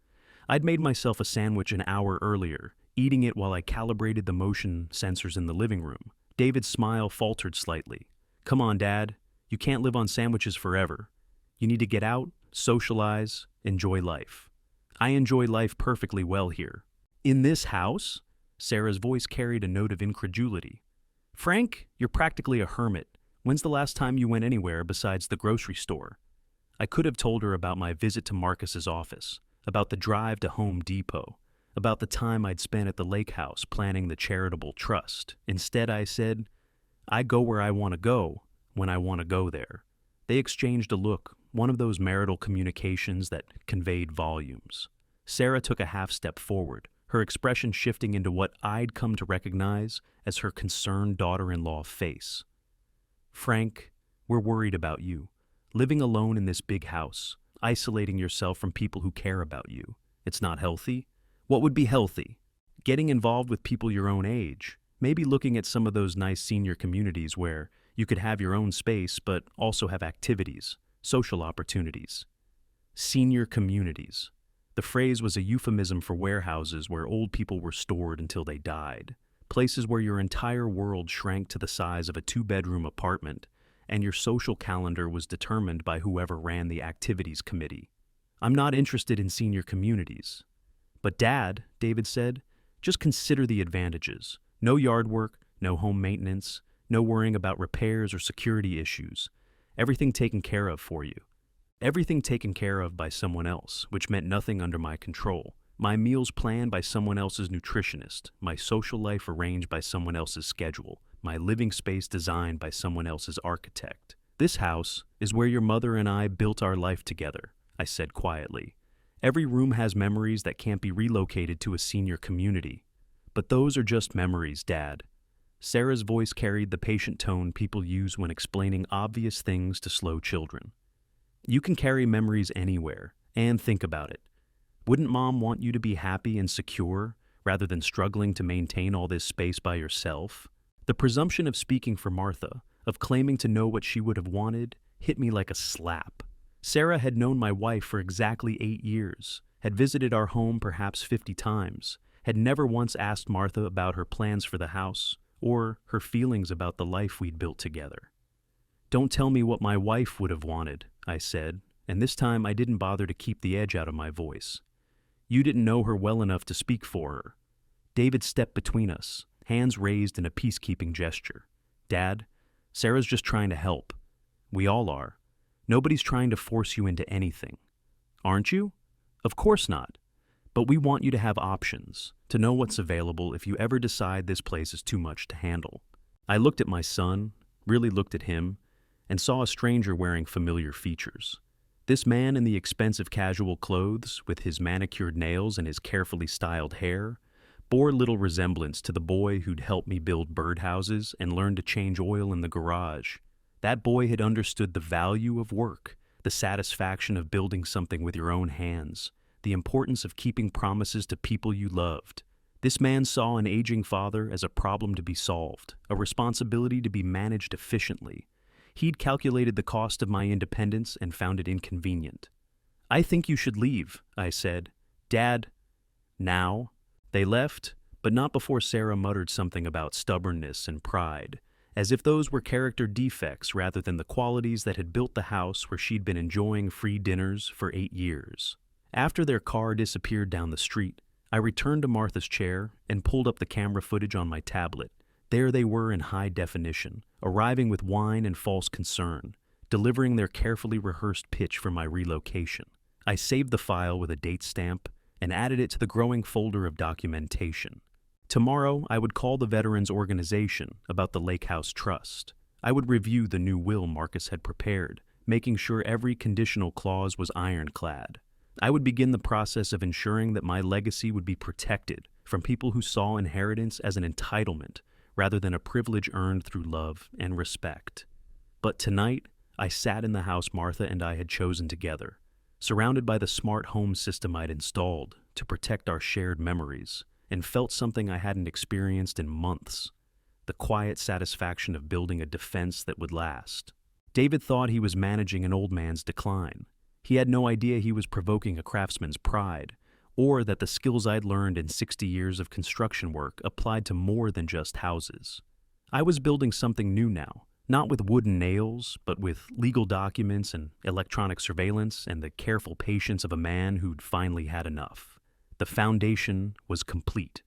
I'd made myself a sandwich an hour earlier, eating it while I calibrated the motion sensors in the living room. David's smile faltered slightly. "Come on, Dad. You can't live on sandwiches forever. You need to get out, socialize, enjoy life." "I enjoy life perfectly well here." "In this house?" Sarah's voice carried a note of incredulity. "Frank, you're practically a hermit. When's the last time you went anywhere besides the grocery store?" I could have told her about my visit to Marcus's office, about the drive to Home Depot, about the time I'd spent at the lake house planning the charitable trust. Instead, I said, "I go where I want to go, when I want to go there." They exchanged a look, one of those marital communications that conveyed volumes. Sarah took a half step forward, her expression shifting into what I'd come to recognize as her concerned daughter-in-law face. "Frank, we're worried about you. Living alone in this big house, isolating yourself from people who care about you. It's not healthy." "What would be healthy?" "Getting involved with people your own age. Maybe looking at some of those nice senior communities where you could have your own space but also have activities, social opportunities." Senior communities. The phrase was a euphemism for warehouses where old people were stored until they died, places where your entire world shrank to the size of a 2-bedroom apartment, and your social calendar was determined by whoever ran the activities committee. "I'm not interested in senior communities." "But Dad," David said, "just consider the advantages. No yard work, no home maintenance, no worrying about repairs or security issues. Everything taken care of for you. Everything taken care of by someone else, which meant nothing under my control. My meals planned by someone else's nutritionist, my social life arranged by someone else's schedule, my living space designed by someone else's architect. This house is where your mother and I built our life together," I said quietly. "Every room has memories that can't be relocated to a senior community. But those are just memories, Dad." Sarah's voice carried the patient tone people use when explaining obvious things to slow children. "You can carry memories anywhere, and think about it. Wouldn't Mom want you to be happy and secure, rather than struggling to maintain all this space by yourself?" The presumption of speaking for Martha, of claiming to know what she would have wanted, hit me like a slap. Sarah had known my wife for exactly 8 years, had visited our home perhaps 50 times, had never once asked Martha about her plans for the house, or her feelings about the life we'd built together. "Don't tell me what my wife would have wanted," I said, and this time I didn't bother to keep the edge out of my voice. "You didn't know her well enough to speak for her." David stepped between us, hands raised in a peacekeeping gesture. "Dad, Sarah's just trying to help. We all are. Nobody's trying to force you into anything. Aren't you? Of course not. But we want you to have options, to know what's available if you ever decide this place is too much to handle." I looked at my son, really looked at him, and saw a stranger wearing familiar features. This man in the expensive casual clothes, with his manicured nails and his carefully styled hair, bore little resemblance to the boy who'd helped me build birdhouses and learn to change oil in the garage. That boy had understood the value of work, the satisfaction of building something with your own hands, the importance of keeping promises to people you loved. This man saw an aging father as a problem to be solved, a responsibility to be managed efficiently. He'd calculated the cost of my independence and found it inconvenient. "I think you should leave," I said. "Dad." "Now?" They left, but not before Sarah muttered something about stubbornness and pride, as if those were character defects rather than the qualities that had built the house where she'd been enjoying free dinners for 8 years. After their car disappeared down the street, I returned to Martha's chair and pulled up the camera footage on my tablet. There they were in high definition, arriving with wine and false concern, delivering their carefully rehearsed pitch for my relocation. I saved the file with a date stamp and added it to the growing folder of documentation. Tomorrow, I would call the Veterans Organization about the Lake House Trust. I would review the new will Marcus had prepared, making sure every conditional clause was ironclad. I would begin the process of ensuring that my legacy would be protected from people who saw inheritance as an entitlement rather than a privilege earned through love and respect. But tonight, I sat in the house Martha and I had chosen together, surrounded by the smart home system I'd installed to protect our shared memories, and felt something I hadn't experienced in months: the quiet satisfaction of building a defense that would last. David thought he was managing an old man's decline. He had no idea he was provoking a craftsman's pride, or that the skills I'd learned in 60 years of construction work applied to more than just houses. I was building something new now, not with wooden nails, but with legal documents and electronic surveillance and the careful patience of a man who'd finally had enough. The foundation was complete.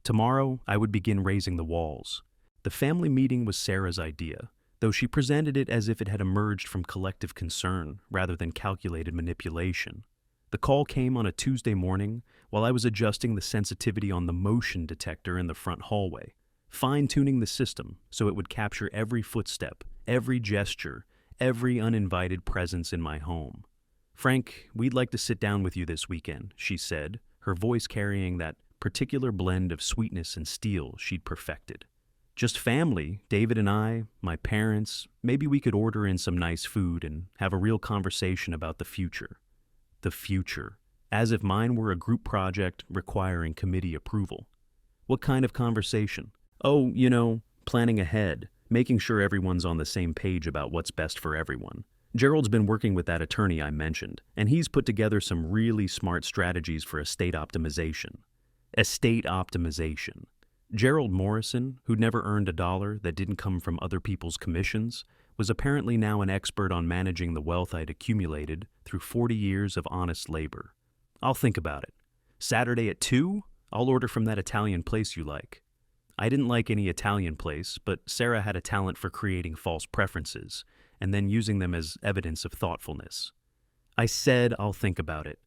Tomorrow, I would begin raising the walls. The family meeting was Sarah's idea, though she presented it as if it had emerged from collective concern rather than calculated manipulation. The call came on a Tuesday morning while I was adjusting the sensitivity on the motion detector in the front hallway, fine-tuning the system so it would capture every footstep, every gesture, every uninvited presence in my home. "Frank, we'd like to sit down with you this weekend," she said, her voice carrying that particular blend of sweetness and steel she'd perfected. "Just family, David and I, my parents. Maybe we could order in some nice food and have a real conversation about the future." The future, as if mine were a group project requiring committee approval. What kind of conversation? "Oh, planning ahead, making sure everyone's on the same page about what's best for everyone. Gerald's been working with that attorney I mentioned, and he's put together some really smart strategies for estate optimization." Estate optimization. Gerald Morrison, who'd never earned a dollar that didn't come from other people's commissions, was apparently now an expert on managing the wealth I'd accumulated through 40 years of honest labor. "I'll think about it. Saturday at 2? I'll order from that Italian place you like." I didn't like any Italian place, but Sarah had a talent for creating false preferences and then using them as evidence of thoughtfulness. I said I'll think about it.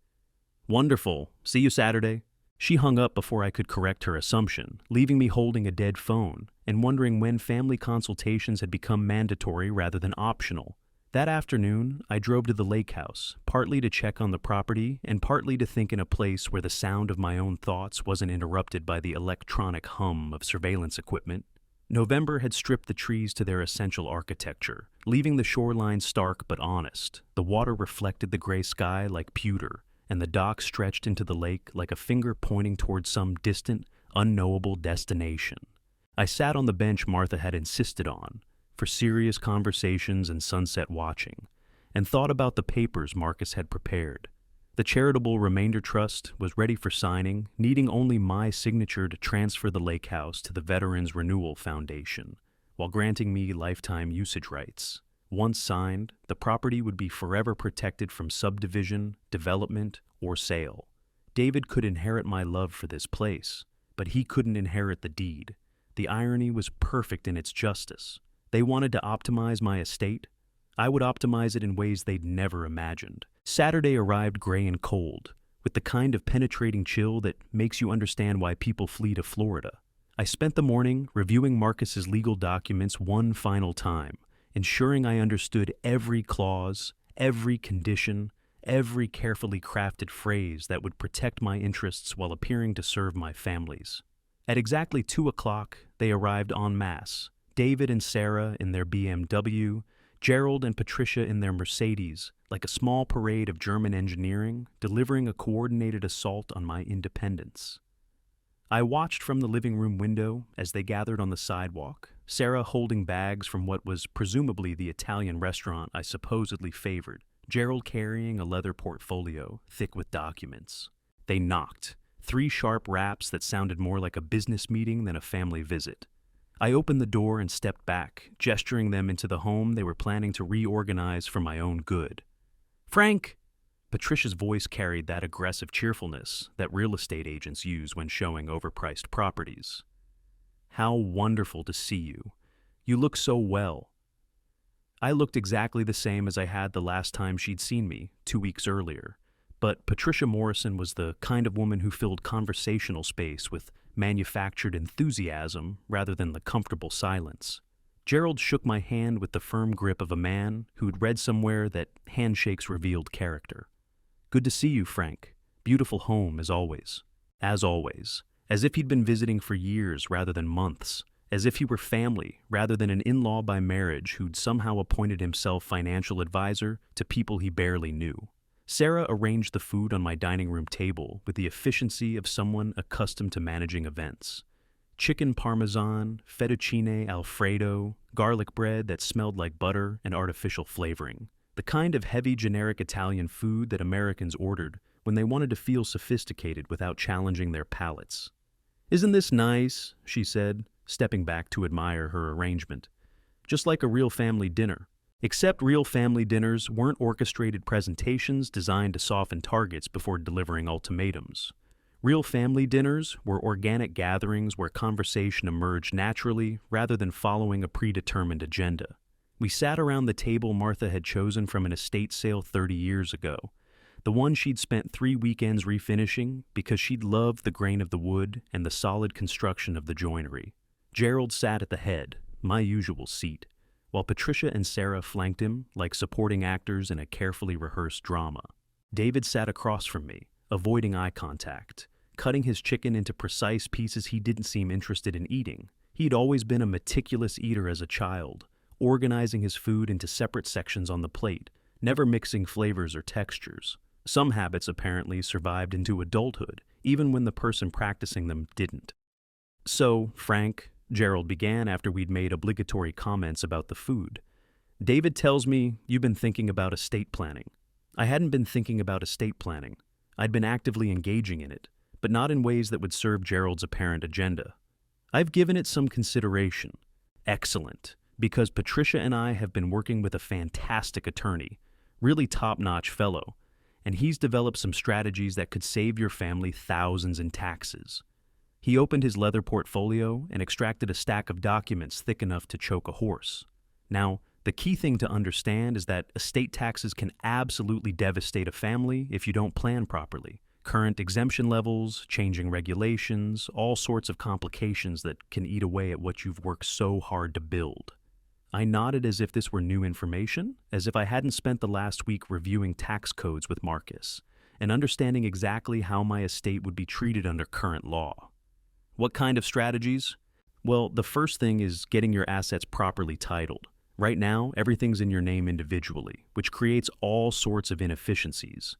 "Wonderful. See you Saturday." She hung up before I could correct her assumption, leaving me holding a dead phone and wondering when family consultations had become mandatory rather than optional. That afternoon, I drove to the lake house, partly to check on the property and partly to think in a place where the sound of my own thoughts wasn't interrupted by the electronic hum of surveillance equipment. November had stripped the trees to their essential architecture, leaving the shoreline stark but honest. The water reflected the gray sky like pewter, and the dock stretched into the lake like a finger pointing toward some distant, unknowable destination. I sat on the bench Martha had insisted on, for serious conversations and sunset watching, and thought about the papers Marcus had prepared. The charitable remainder trust was ready for signing, needing only my signature to transfer the lake house to the Veterans Renewal Foundation, while granting me lifetime usage rights. Once signed, the property would be forever protected from subdivision, development, or sale. David could inherit my love for this place, but he couldn't inherit the deed. The irony was perfect in its justice. They wanted to optimize my estate. I would optimize it in ways they'd never imagined. Saturday arrived gray and cold, with the kind of penetrating chill that makes you understand why people flee to Florida. I spent the morning reviewing Marcus's legal documents one final time, ensuring I understood every clause, every condition, every carefully crafted phrase that would protect my interests while appearing to serve my family's. At exactly 2 o'clock, they arrived en masse, David and Sarah in their BMW, Gerald and Patricia in their Mercedes, like a small parade of German engineering, delivering a coordinated assault on my independence. I watched from the living room window as they gathered on the sidewalk, Sarah holding bags from what was presumably the Italian restaurant I supposedly favored, Gerald carrying a leather portfolio thick with documents. They knocked, 3 sharp raps that sounded more like a business meeting than a family visit. I opened the door and stepped back, gesturing them into the home they were planning to reorganize for my own good. "Frank!" Patricia's voice carried that aggressive cheerfulness that real estate agents use when showing overpriced properties. "How wonderful to see you. You look so well." I looked exactly the same as I had the last time she'd seen me, 2 weeks earlier, but Patricia Morrison was the kind of woman who filled conversational space with manufactured enthusiasm rather than the comfortable silence. Gerald shook my hand with the firm grip of a man who'd read somewhere that handshakes revealed character. "Good to see you, Frank. Beautiful home, as always." As always. As if he'd been visiting for years rather than months. As if he were family rather than an in-law by marriage who'd somehow appointed himself financial advisor to people he barely knew. Sarah arranged the food on my dining room table with the efficiency of someone accustomed to managing events. Chicken parmesan, fettuccine alfredo, garlic bread that smelled like butter and artificial flavoring. The kind of heavy generic Italian food that Americans ordered when they wanted to feel sophisticated without challenging their palates. "Isn't this nice?" she said, stepping back to admire her arrangement. "Just like a real family dinner. Except real family dinners weren't orchestrated presentations designed to soften targets before delivering ultimatums. Real family dinners were organic gatherings where conversation emerged naturally rather than following a predetermined agenda. We sat around the table Martha had chosen from an estate sale 30 years ago, the one she'd spent 3 weekends refinishing because she'd loved the grain of the wood and the solid construction of the joinery. Gerald sat at the head, my usual seat, while Patricia and Sarah flanked him like supporting actors in a carefully rehearsed drama. David sat across from me, avoiding eye contact, cutting his chicken into precise pieces he didn't seem interested in eating. He'd always been a meticulous eater as a child, organizing his food into separate sections on the plate, never mixing flavors or textures. Some habits apparently survived into adulthood, even when the person practicing them didn't. "So, Frank," Gerald began after we'd made obligatory comments about the food, "David tells me you've been thinking about estate planning." I hadn't been thinking about estate planning. I'd been actively engaging in it, but not in ways that would serve Gerald's apparent agenda. "I've given it some consideration." "Excellent, because Patricia and I have been working with a fantastic attorney, really top-notch fellow, and he's developed some strategies that could save your family thousands in taxes." He opened his leather portfolio and extracted a stack of documents thick enough to choke a horse. Now, the key thing to understand is that estate taxes can absolutely devastate a family if you don't plan properly. Current exemption levels, changing regulations, all sorts of complications that can eat away at what you've worked so hard to build. I nodded as if this were new information, as if I hadn't spent the last week reviewing tax codes with Marcus and understanding exactly how my estate would be treated under current law. "What kind of strategies?" "Well, the first thing is getting your assets properly titled. Right now, everything's in your name individually, which creates all sorts of inefficiencies.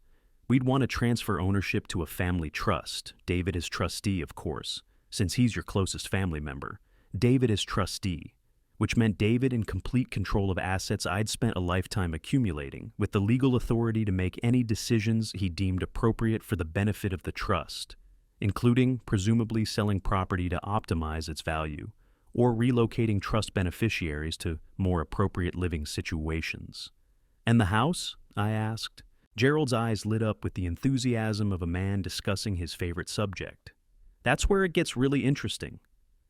We'd want to transfer ownership to a family trust. David is trustee, of course, since he's your closest family member. David is trustee, which meant David in complete control of assets I'd spent a lifetime accumulating, with the legal authority to make any decisions he deemed appropriate for the benefit of the trust, including presumably selling property to optimize its value, or relocating trust beneficiaries to more appropriate living situations." "And the house?" I asked. Gerald's eyes lit up with the enthusiasm of a man discussing his favorite subject. "That's where it gets really interesting.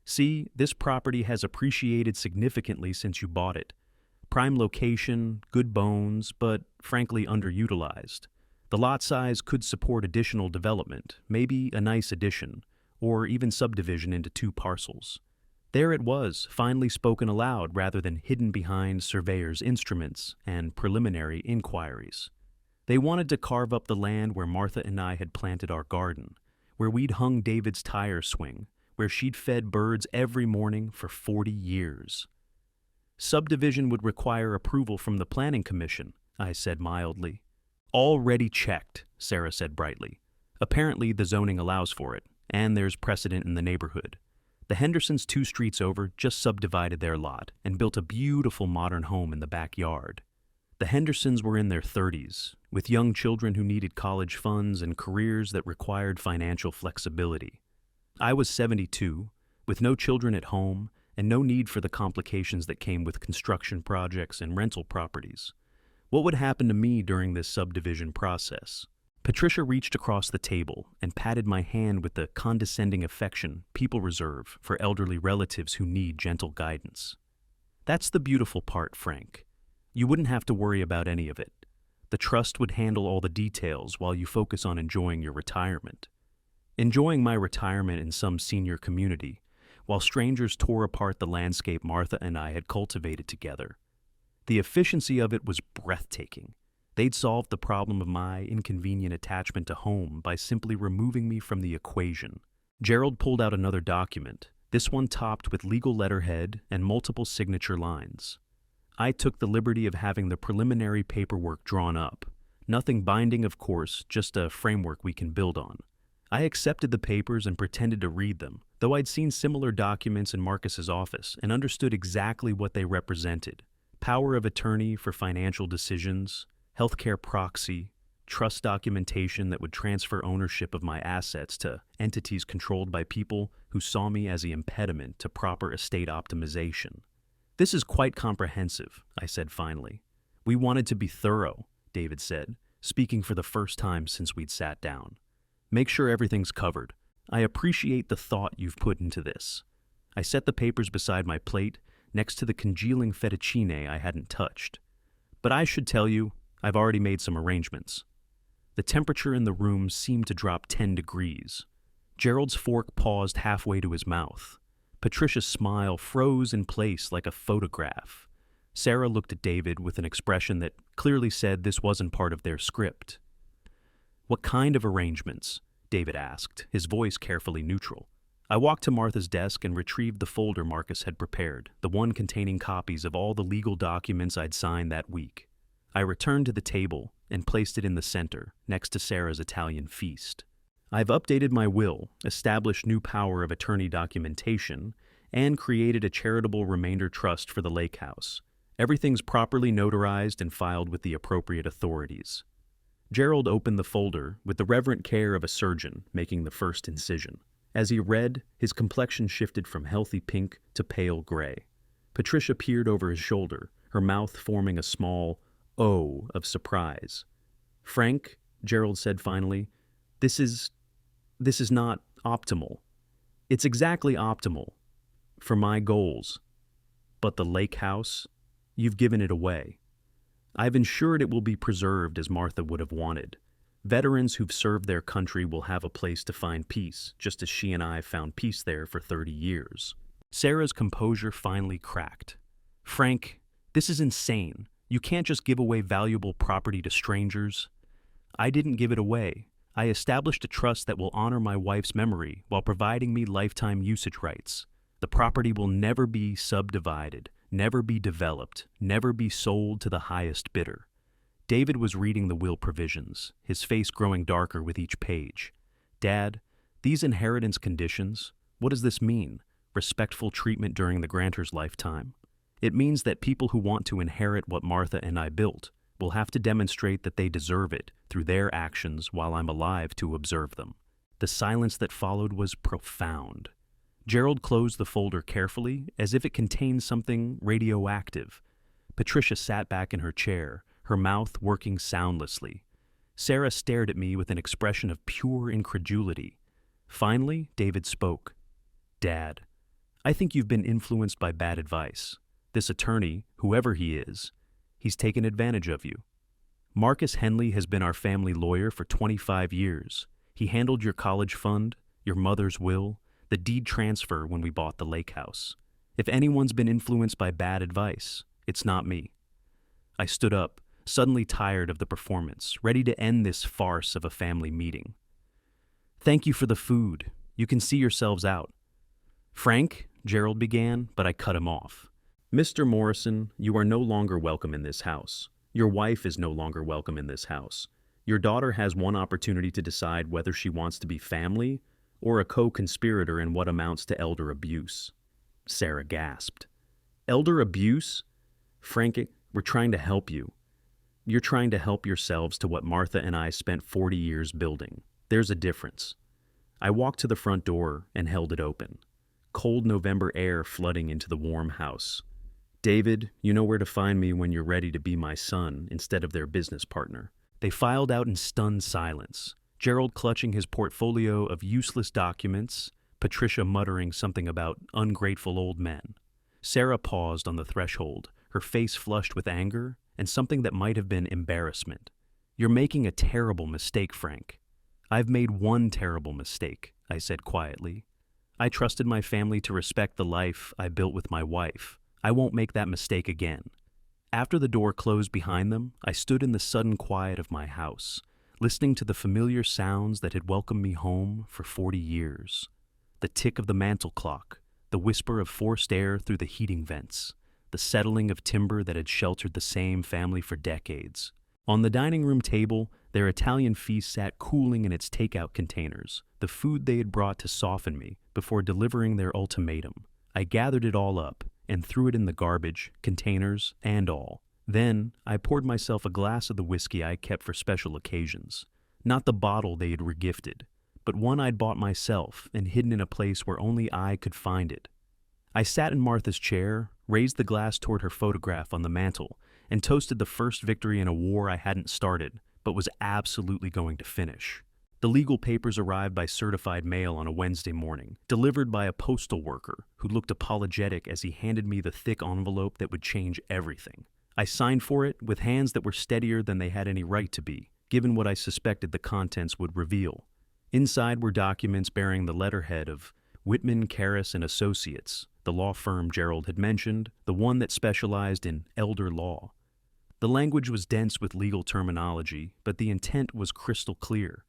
See, this property has appreciated significantly since you bought it. Prime location, good bones, but frankly underutilized. The lot size could support additional development, maybe a nice addition, or even subdivision into 2 parcels. There it was, finally spoken aloud rather than hidden behind surveyors' instruments and preliminary inquiries. They wanted to carve up the land where Martha and I had planted our garden, where we'd hung David's tire swing, where she'd fed birds every morning for 40 years. Subdivision would require approval from the Planning Commission, I said mildly. Already checked, Sarah said brightly. Apparently the zoning allows for it, and there's precedent in the neighborhood. The Hendersons 2 streets over just subdivided their lot and built a beautiful modern home in the backyard. The Hendersons were in their 30s, with young children who needed college funds and careers that required financial flexibility. I was 72, with no children at home and no need for the complications that came with construction projects and rental properties. What would happen to me during this subdivision process? Patricia reached across the table and patted my hand with the condescending affection people reserve for elderly relatives who need gentle guidance. That's the beautiful part, Frank. You wouldn't have to worry about any of it. The trust would handle all the details while you focus on enjoying your retirement. Enjoying my retirement in some senior community, while strangers tore apart the landscape Martha and I had cultivated together. The efficiency of it was breathtaking. They'd solved the problem of my inconvenient attachment to home by simply removing me from the equation. Gerald pulled out another document, this one topped with legal letterhead and multiple signature lines. I took the liberty of having the preliminary paperwork drawn up. Nothing binding, of course, just a framework we can build on. I accepted the papers and pretended to read them, though I'd seen similar documents in Marcus's office and understood exactly what they represented. Power of attorney for financial decisions, healthcare proxy, trust documentation that would transfer ownership of my assets to entities controlled by people who saw me as the impediment to proper estate optimization. This is quite comprehensive, I said finally. We wanted to be thorough, David said, speaking for the first time since we'd sat down. Make sure everything's covered. I appreciate the thought you've put into this. I set the papers beside my plate, next to the congealing fettuccine I hadn't touched. But I should tell you, I've already made some arrangements. The temperature in the room seemed to drop 10 degrees. Gerald's fork paused halfway to his mouth. Patricia's smile froze in place like a photograph. Sarah looked at David with an expression that clearly said this wasn't part of their script. What kind of arrangements? David asked, his voice carefully neutral. I walked to Martha's desk and retrieved the folder Marcus had prepared, the one containing copies of all the legal documents I'd signed that week. I returned to the table and placed it in the center, next to Sarah's Italian feast. I've updated my will, established new power of attorney documentation, and created a charitable remainder trust for the lake house. Everything's properly notarized and filed with the appropriate authorities. Gerald opened the folder with the reverent care of a surgeon making the first incision. As he read, his complexion shifted from healthy pink to pale gray. Patricia peered over his shoulder, her mouth forming a small O of surprise. Frank, Gerald said finally, this is not optimal. It's exactly optimal for my goals. But the lake house, you've given it away. I've ensured it will be preserved as Martha would have wanted. Veterans who've served their country will have a place to find peace, just as she and I found peace there for 30 years. Sarah's composure finally cracked. Frank, this is insane. You can't just give away valuable property to strangers. I didn't give it away. I established a trust that will honor my wife's memory while providing me lifetime usage rights. The property will never be subdivided, never be developed, never be sold to the highest bidder. David was reading the will provisions, his face growing darker with each page. Dad, these inheritance conditions, what does this mean? Respectful treatment during the grantor's lifetime. It means that people who want to inherit what Martha and I built will have to demonstrate that they deserve it through their actions while I'm alive to observe them. The silence that followed was profound. Gerald closed the folder carefully, as if it contained something radioactive. Patricia sat back in her chair, her mouth working soundlessly. Sarah stared at me with an expression of pure incredulity. Finally, David spoke. Dad, I think you've been influenced by bad advice. This attorney, whoever he is, he's taken advantage of you. Marcus Henley has been our family lawyer for 25 years. He handled your college fund, your mother's will, the deed transfer when we bought the lake house. If anyone's been influenced by bad advice, it's not me. I stood up, suddenly tired of the performance, ready to end this farce of a family meeting. Thank you for the food. You can see yourselves out. Frank, Gerald began, but I cut him off. Mr. Morrison, you are no longer welcome in this house. Your wife is no longer welcome in this house. Your daughter has one opportunity to decide whether she wants to be family or a co-conspirator in what amounts to elder abuse." Sarah gasped. "Elder abuse? Frank, we're trying to help you. You're trying to help yourselves to what Martha and I spent 40 years building. There's a difference." I walked to the front door and held it open. Cold November air flooding into the warm house. "David, you know where to find me when you're ready to be my son instead of their business partner." They filed out in stunned silence, Gerald clutching his portfolio of useless documents, Patricia muttering something about ungrateful old men. Sarah paused on the threshold, her face flushed with anger and something that might have been embarrassment. "You're making a terrible mistake, Frank." "I've made one terrible mistake," I said quietly. "I trusted my family to respect the life I built with my wife. I won't make that mistake again." After the door closed behind them, I stood in the sudden quiet of my house, listening to the familiar sounds that had welcomed me home for 40 years. The tick of the mantel clock, the whisper of forced air through the heating vents, the settling of timber that had sheltered the same family for decades. On the dining room table, their Italian feast sat cooling in its takeout containers, the food they had brought to soften me before delivering their ultimatum. I gathered it all up and threw it in the garbage, containers, and all. Then I poured myself a glass of the whiskey I kept for special occasions. Not the bottle they had regifted, but one I'd bought myself and hidden in a place where only I could find it. I sat in Martha's chair, raised the glass toward her photograph on the mantel, and toasted the first victory in a war I hadn't started, but was absolutely going to finish. The legal papers arrived by certified mail on a Wednesday morning, delivered by a postal worker who looked apologetic as he handed me the thick envelope that would change everything. I signed for it with hands that were steadier than they had any right to be, given what I suspected the contents would reveal. Inside were documents bearing the letterhead of Whitman, Karras and Associates, the law firm Gerald had mentioned, the one that specialized in elder law. The language was dense with legal terminology, but the intent was crystal clear.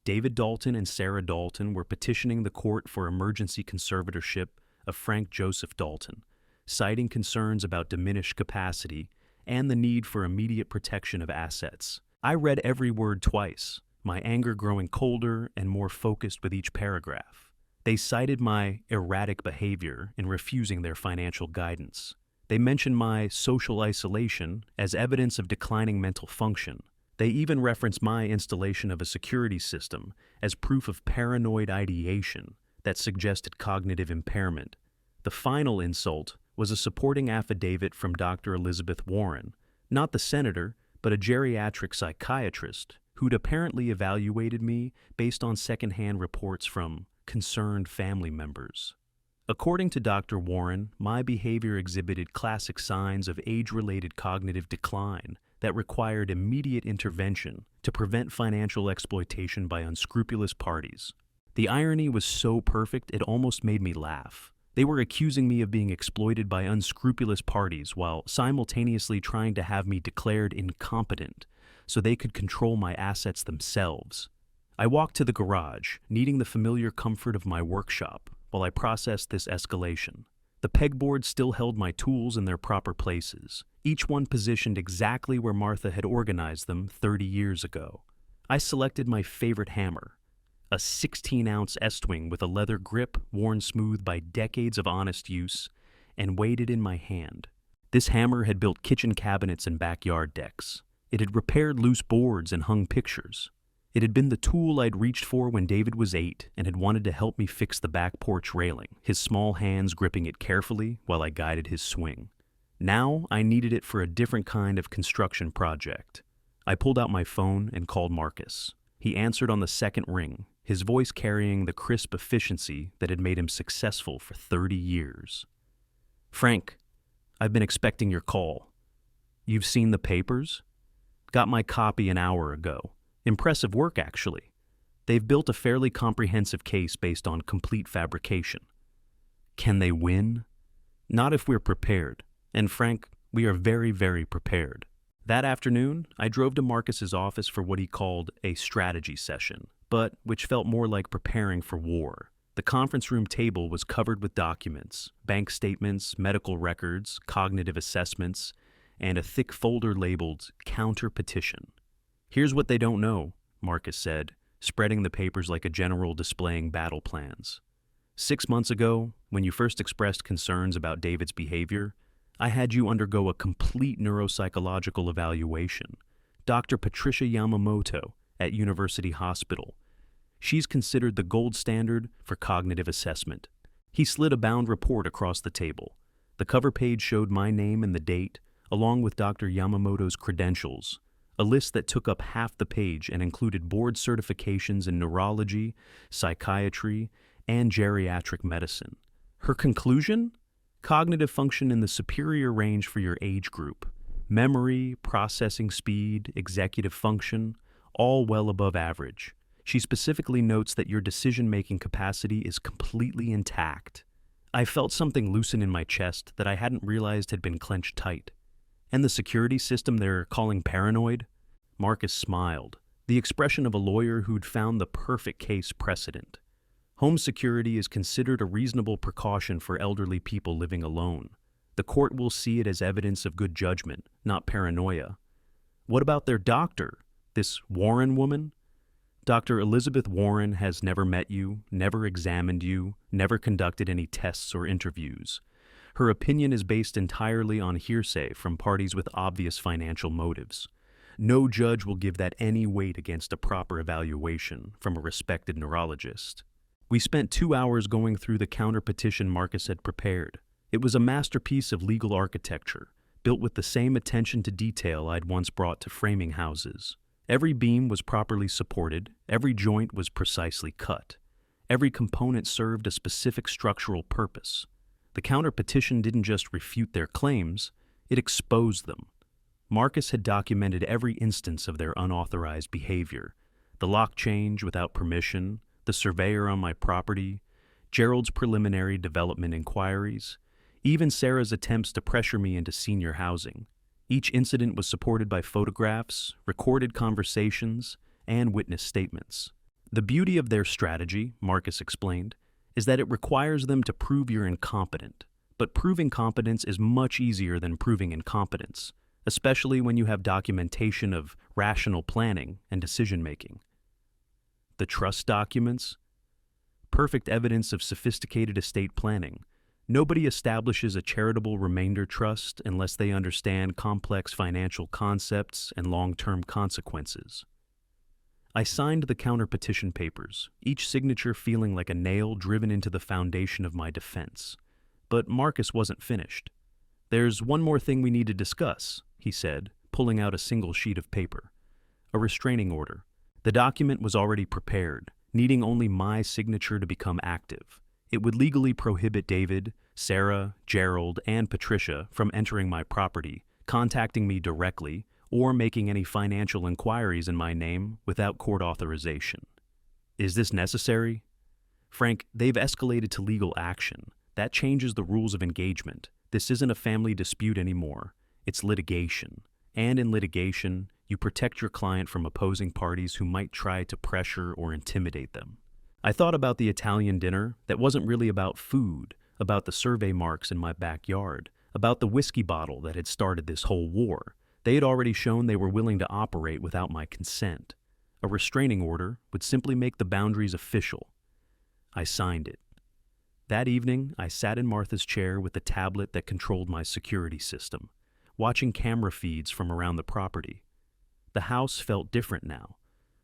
David Dalton and Sarah Dalton were petitioning the court for emergency conservatorship of Frank Joseph Dalton, citing concerns about diminished capacity and the need for immediate protection of assets. I read every word twice, my anger growing colder and more focused with each paragraph. They cited my erratic behavior in refusing their financial guidance. They mentioned my social isolation as evidence of declining mental function. They even referenced my installation of a security system as proof of paranoid ideation that suggested cognitive impairment. The final insult was a supporting affidavit from Dr. Elizabeth Warren, not the senator, but a geriatric psychiatrist who'd apparently evaluated me based on secondhand reports from concerned family members. According to Dr. Warren, my behavior exhibited classic signs of age-related cognitive decline that required immediate intervention to prevent financial exploitation by unscrupulous parties. The irony was so perfect it almost made me laugh. They were accusing me of being exploited by unscrupulous parties while simultaneously trying to have me declared incompetent so they could control my assets themselves. I walked to the garage, needing the familiar comfort of my workshop, while I processed this escalation. The pegboard still held my tools in their proper places, each one positioned exactly where Martha had organized them 30 years ago. I selected my favorite hammer, a 16-ounce Estwing with a leather grip worn smooth by decades of honest use, and weighed it in my hand. This hammer had built kitchen cabinets and backyard decks. It had repaired loose boards and hung pictures. It had been the tool I'd reached for when David was 8 and had wanted to help me fix the back porch railing, his small hands gripping it carefully while I guided his swing. Now I needed it for a different kind of construction project. I pulled out my phone and called Marcus. He answered on the second ring, his voice carrying the crisp efficiency that had made him successful for 30 years. "Frank, I've been expecting your call. You've seen the papers? Got my copy an hour ago. Impressive work, actually. They've built a fairly comprehensive case based on complete fabrication. Can they win? Not if we're prepared. And Frank, we are very, very prepared." That afternoon, I drove to Marcus's office for what he called a strategy session, but which felt more like preparing for war. The conference room table was covered with documents, bank statements, medical records, cognitive assessments, and a thick folder labeled Counter Petition. "Here's what they don't know," Marcus said, spreading the papers like a general displaying battle plans. "6 months ago, when you first expressed concerns about David's behavior, I had you undergo a complete neuropsychological evaluation. Dr. Patricia Yamamoto at University Hospital. She's considered the gold standard for cognitive assessment." He slid a bound report across the table. The cover page showed my name and the date, along with Dr. Yamamoto's credentials, a list that took up half the page and included board certifications in neurology, psychiatry, and geriatric medicine. Her conclusion? Cognitive function in the superior range for your age group. Memory, processing speed, executive function, all well above average. She specifically notes that your decision-making capacity is completely intact. I felt something loosen in my chest that I hadn't realized had been clenched tight. "And the security system they're calling paranoid?" Marcus smiled, the expression of a lawyer who'd found the perfect case precedent. "Home security is considered a reasonable precaution for elderly people living alone. The court will see it as evidence of good judgment, not paranoia." "What about their doctor? This Warren woman?" "Dr. Elizabeth Warren has never met you, never examined you, never conducted any tests or interviews. Her opinion is based entirely on hearsay from parties with obvious financial motives. No judge will give that any weight against a proper evaluation from a respected neurologist." We spent 2 hours going through the counter petition Marcus had prepared. It was a masterpiece of legal architecture, built with the same attention to detail I'd once brought to framing houses. Every beam was properly supported, every joint was precisely cut. Every component served a specific structural purpose. The counter petition didn't just refute their claims, it exposed them. Marcus had documented every instance of their unauthorized behavior: the lock change without permission, the surveyor on my property, Gerald's preliminary development inquiries, even Sarah's attempts to pressure me into senior housing. Each incident was supported by photographs, recorded conversations, and witness statements. "The beauty of their strategy," Marcus explained, "is that it requires them to prove you're incompetent. But proving competence is much easier than proving incompetence, especially when you have documentation of rational planning and decision-making." "The trust documents?" "Perfect evidence of sophisticated estate planning. Nobody establishes a charitable remainder trust unless they understand complex financial concepts and long-term consequences." I signed the counter-petition papers, each signature feeling like a nail driven into the foundation of my defense. But Marcus wasn't finished. "There's one more thing we need to discuss," he said, pulling out a single sheet of paper. "A restraining order." The document was already prepared, needing only my signature to become active. It would legally prohibit David, Sarah, Gerald, and Patricia from entering my property, contacting me directly, or making any financial inquiries in my name without court authorization. "Is this necessary?" "Frank, they've escalated to legal action. That changes the rules of engagement. This isn't a family dispute anymore. It's litigation. And in litigation, you protect your client from opposing parties who might try to pressure or intimidate them." I thought about the Italian dinner that wasn't really about food, about the survey marks in my backyard, about the whiskey bottle that had started this whole war. They had already shown they were willing to operate without my consent. A restraining order would simply make the boundaries official. I signed it. That evening, I sat in Martha's chair with the tablet that controlled my security system, watching camera feeds from around the property. The house felt different now,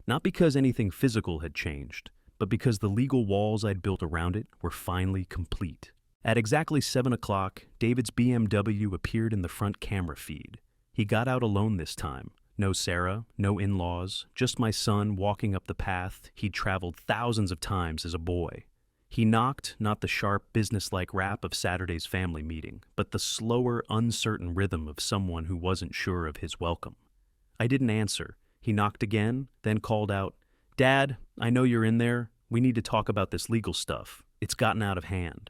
not because anything physical had changed, but because the legal walls I'd built around it were finally complete. At exactly 7 o'clock, David's BMW appeared in the front camera feed. He got out alone this time. No Sarah, no in-laws, just my son walking up the path he'd traveled thousands of times as a boy. He knocked, not the sharp, business-like rap of Saturday's family meeting, but the slower, uncertain rhythm of someone who wasn't sure of his welcome. I didn't answer. He knocked again, then called out, "Dad, I know you're in there. We need to talk about this legal stuff. It's gotten out of hand."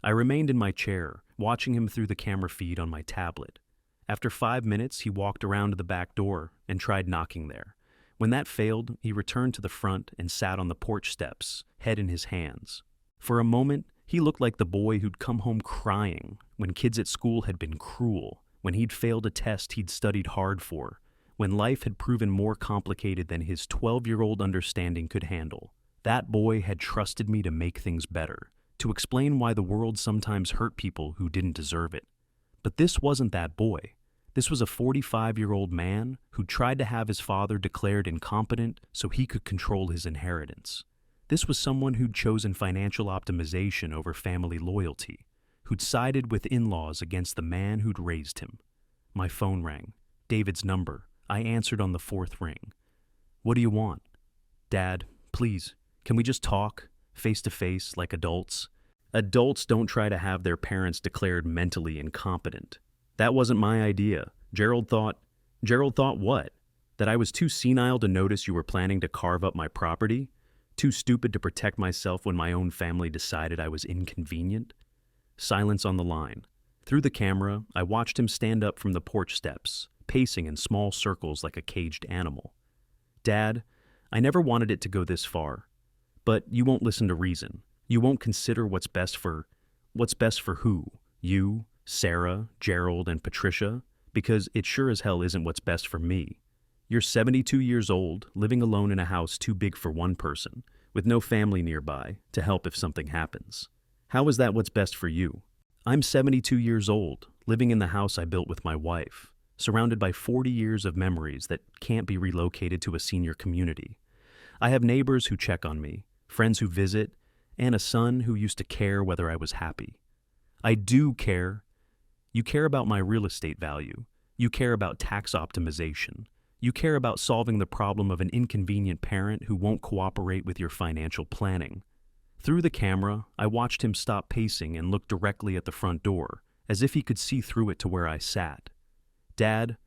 I remained in my chair, watching him through the camera feed on my tablet. After 5 minutes, he walked around to the back door and tried knocking there. When that failed, he returned to the front and sat on the porch steps, head in his hands. For a moment, he looked like the boy who'd come home crying when kids at school had been cruel, when he'd failed a test he'd studied hard for, when life had proven more complicated than his 12-year-old understanding could handle. That boy had trusted me to make things better, to explain why the world sometimes hurt people who didn't deserve it. But this wasn't that boy. This was a 45-year-old man who tried to have his father declared incompetent so he could control his inheritance. This was someone who'd chosen financial optimization over family loyalty, who'd sided with in-laws against the man who'd raised him. My phone rang. David's number. I answered on the fourth ring. "What do you want?" "Dad, please, can we just talk, face to face, like adults?" Adults don't try to have their parents declared mentally incompetent. That wasn't my idea. Gerald thought what? That I was too senile to notice you were planning to carve up my property? Too stupid to protect myself when my own family decided I was inconvenient? Silence on the line. Through the camera, I watched him stand up from the porch steps, pacing in small circles like a caged animal. "Dad, I never wanted it to go this far. But you won't listen to reason. You won't consider what's best for who? You, Sarah, Gerald, and Patricia? Because it sure as hell isn't what's best for me. You're 72 years old, living alone in a house too big for one person, with no family nearby to help if something happens. How is that what's best for you? I'm 72 years old, living in the house I built with my wife, surrounded by 40 years of memories that can't be relocated to a senior community. I have neighbors who check on me, friends who visit, and a son who used to care whether I was happy. I do care. You care about my real estate value. You care about tax optimization. You care about solving the problem of an inconvenient parent who won't cooperate with your financial planning." Through the camera, I watched him stop pacing and look directly at the front door, as if he could see through it to where I sat. "Dad,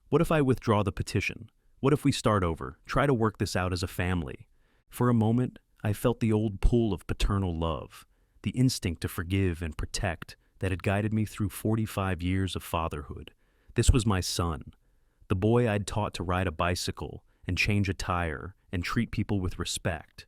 what if I withdraw the petition? What if we start over, try to work this out as a family?" For a moment, I felt the old pull of paternal love, the instinct to forgive and protect that had guided me through 45 years of fatherhood. This was my son, the boy I'd taught to ride a bicycle and change a tire and treat people with respect.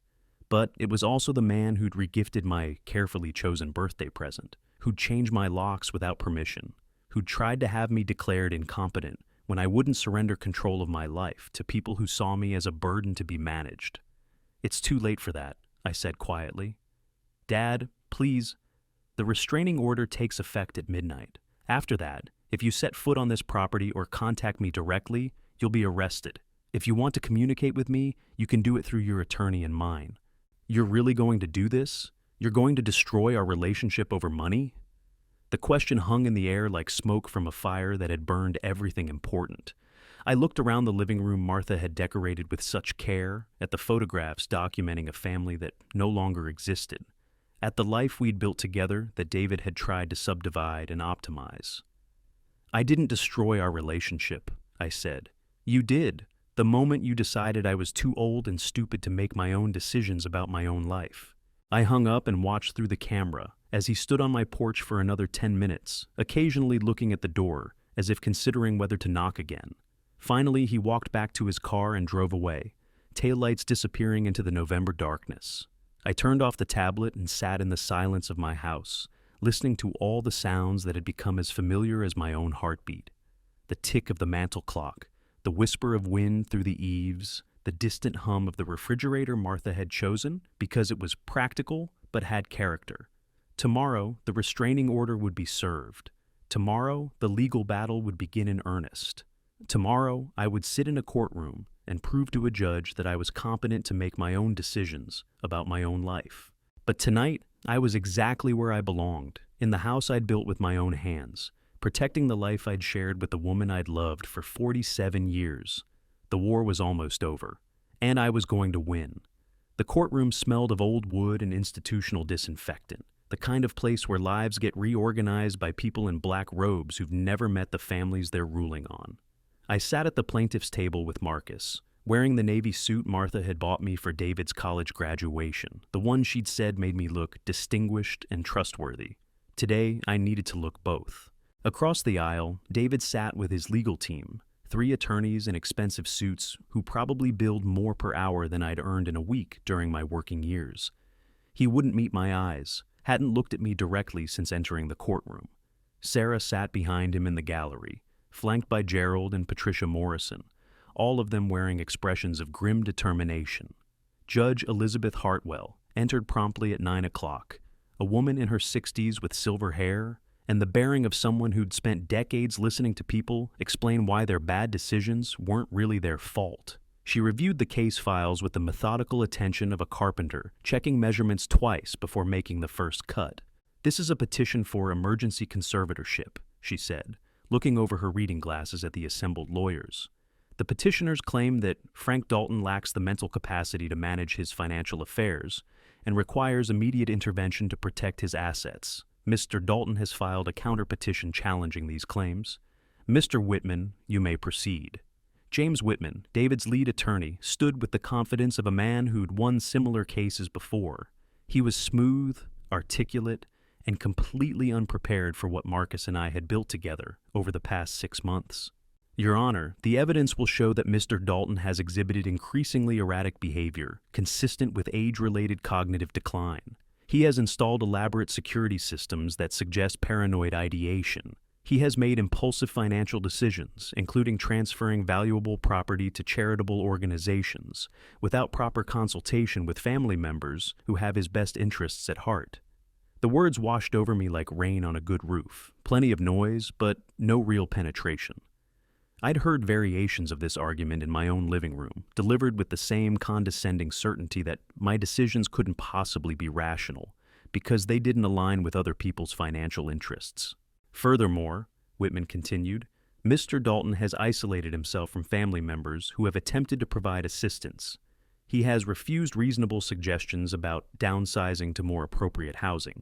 But it was also the man who'd regifted my carefully chosen birthday present, who'd changed my locks without permission, who'd tried to have me declared incompetent when I wouldn't surrender control of my life to people who saw me as a burden to be managed. "It's too late for that," I said quietly. "Dad, please." The restraining order takes effect at midnight. After that, if you set foot on this property or contact me directly, you'll be arrested. If you want to communicate with me, you can do it through your attorney and mine. You're really going to do this? You're going to destroy our relationship over money? The question hung in the air like smoke from a fire that had burned everything important. I looked around the living room Martha had decorated with such care, at the photographs documenting a family that no longer existed, at the life we'd built together that David had tried to subdivide and optimize. "I didn't destroy our relationship," I said. "You did, the moment you decided I was too old and stupid to make my own decisions about my own life." I hung up and watched through the camera as he stood on my porch for another 10 minutes, occasionally looking at the door, as if considering whether to knock again. Finally, he walked back to his car and drove away, taillights disappearing into the November darkness. I turned off the tablet and sat in the silence of my house, listening to all the sounds that had become as familiar as my own heartbeat. The tick of the mantel clock, the whisper of wind through the eaves, the distant hum of the refrigerator Martha had chosen because it was practical but had character. Tomorrow, the restraining order would be served. Tomorrow, the legal battle would begin in earnest. Tomorrow, I would sit in a courtroom and prove to a judge that I was competent to make my own decisions about my own life. But tonight, I was exactly where I belonged, in the house I'd built with my own hands, protecting the life I'd shared with the woman I'd loved for 47 years. The war was almost over, and I was going to win. The courtroom smelled of old wood and institutional disinfectant, the kind of place where lives get reorganized by people in black robes who've never met the families they're ruling on. I sat at the plaintiff's table with Marcus, wearing the navy suit Martha had bought me for David's college graduation, the one she'd said made me look distinguished and trustworthy. Today, I needed to look both. Across the aisle, David sat with his legal team, 3 attorneys in expensive suits who probably billed more per hour than I'd earned in a week during my working years. He wouldn't meet my eyes, hadn't looked at me directly since entering the courtroom. Sarah sat behind him in the gallery, flanked by Gerald and Patricia Morrison, all of them wearing expressions of grim determination. Judge Elizabeth Hartwell entered promptly at 9 o'clock, a woman in her 60s with silver hair and the bearing of someone who'd spent decades listening to people explain why their bad decisions weren't really their fault. She reviewed the case files with the methodical attention of a carpenter, checking measurements twice before making the first cut. "This is a petition for emergency conservatorship," she said, looking over her reading glasses at the assembled lawyers. "The petitioners claim that Frank Dalton lacks the mental capacity to manage his financial affairs and requires immediate intervention to protect his assets. Mr. Dalton has filed a counter-petition challenging these claims. Mr. Whitman, you may proceed." James Whitman, David's lead attorney, stood with the confidence of a man who'd won similar cases before. He was smooth, articulate, and completely unprepared for what Marcus and I had built together over the past 6 months. "Your Honor, the evidence will show that Mr. Dalton has exhibited increasingly erratic behavior, consistent with age-related cognitive decline. He has installed elaborate security systems that suggest paranoid ideation. He has made impulsive financial decisions, including transferring valuable property to charitable organizations, without proper consultation with family members who have his best interests at heart." The words washed over me like rain on a good roof. Plenty of noise, but no real penetration. I'd heard variations of this argument in my own living room, delivered with the same condescending certainty that my decisions couldn't possibly be rational, because they didn't align with other people's financial interests. "Furthermore," Whitman continued, "Mr. Dalton has isolated himself from family members who have attempted to provide assistance. He has refused reasonable suggestions about downsizing to more appropriate housing.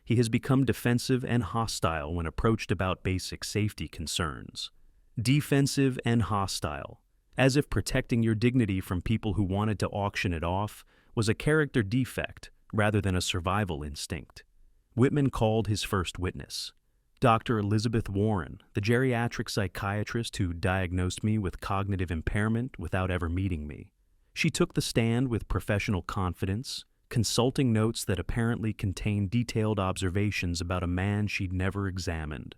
He has become defensive and hostile when approached about basic safety concerns. Defensive and hostile, as if protecting your dignity from people who wanted to auction it off was a character defect rather than a survival instinct." Whitman called his first witness, Dr. Elizabeth Warren, the geriatric psychiatrist who diagnosed me with cognitive impairment without ever meeting me. She took the stand with professional confidence, consulting notes that apparently contained detailed observations about a man she'd never examined.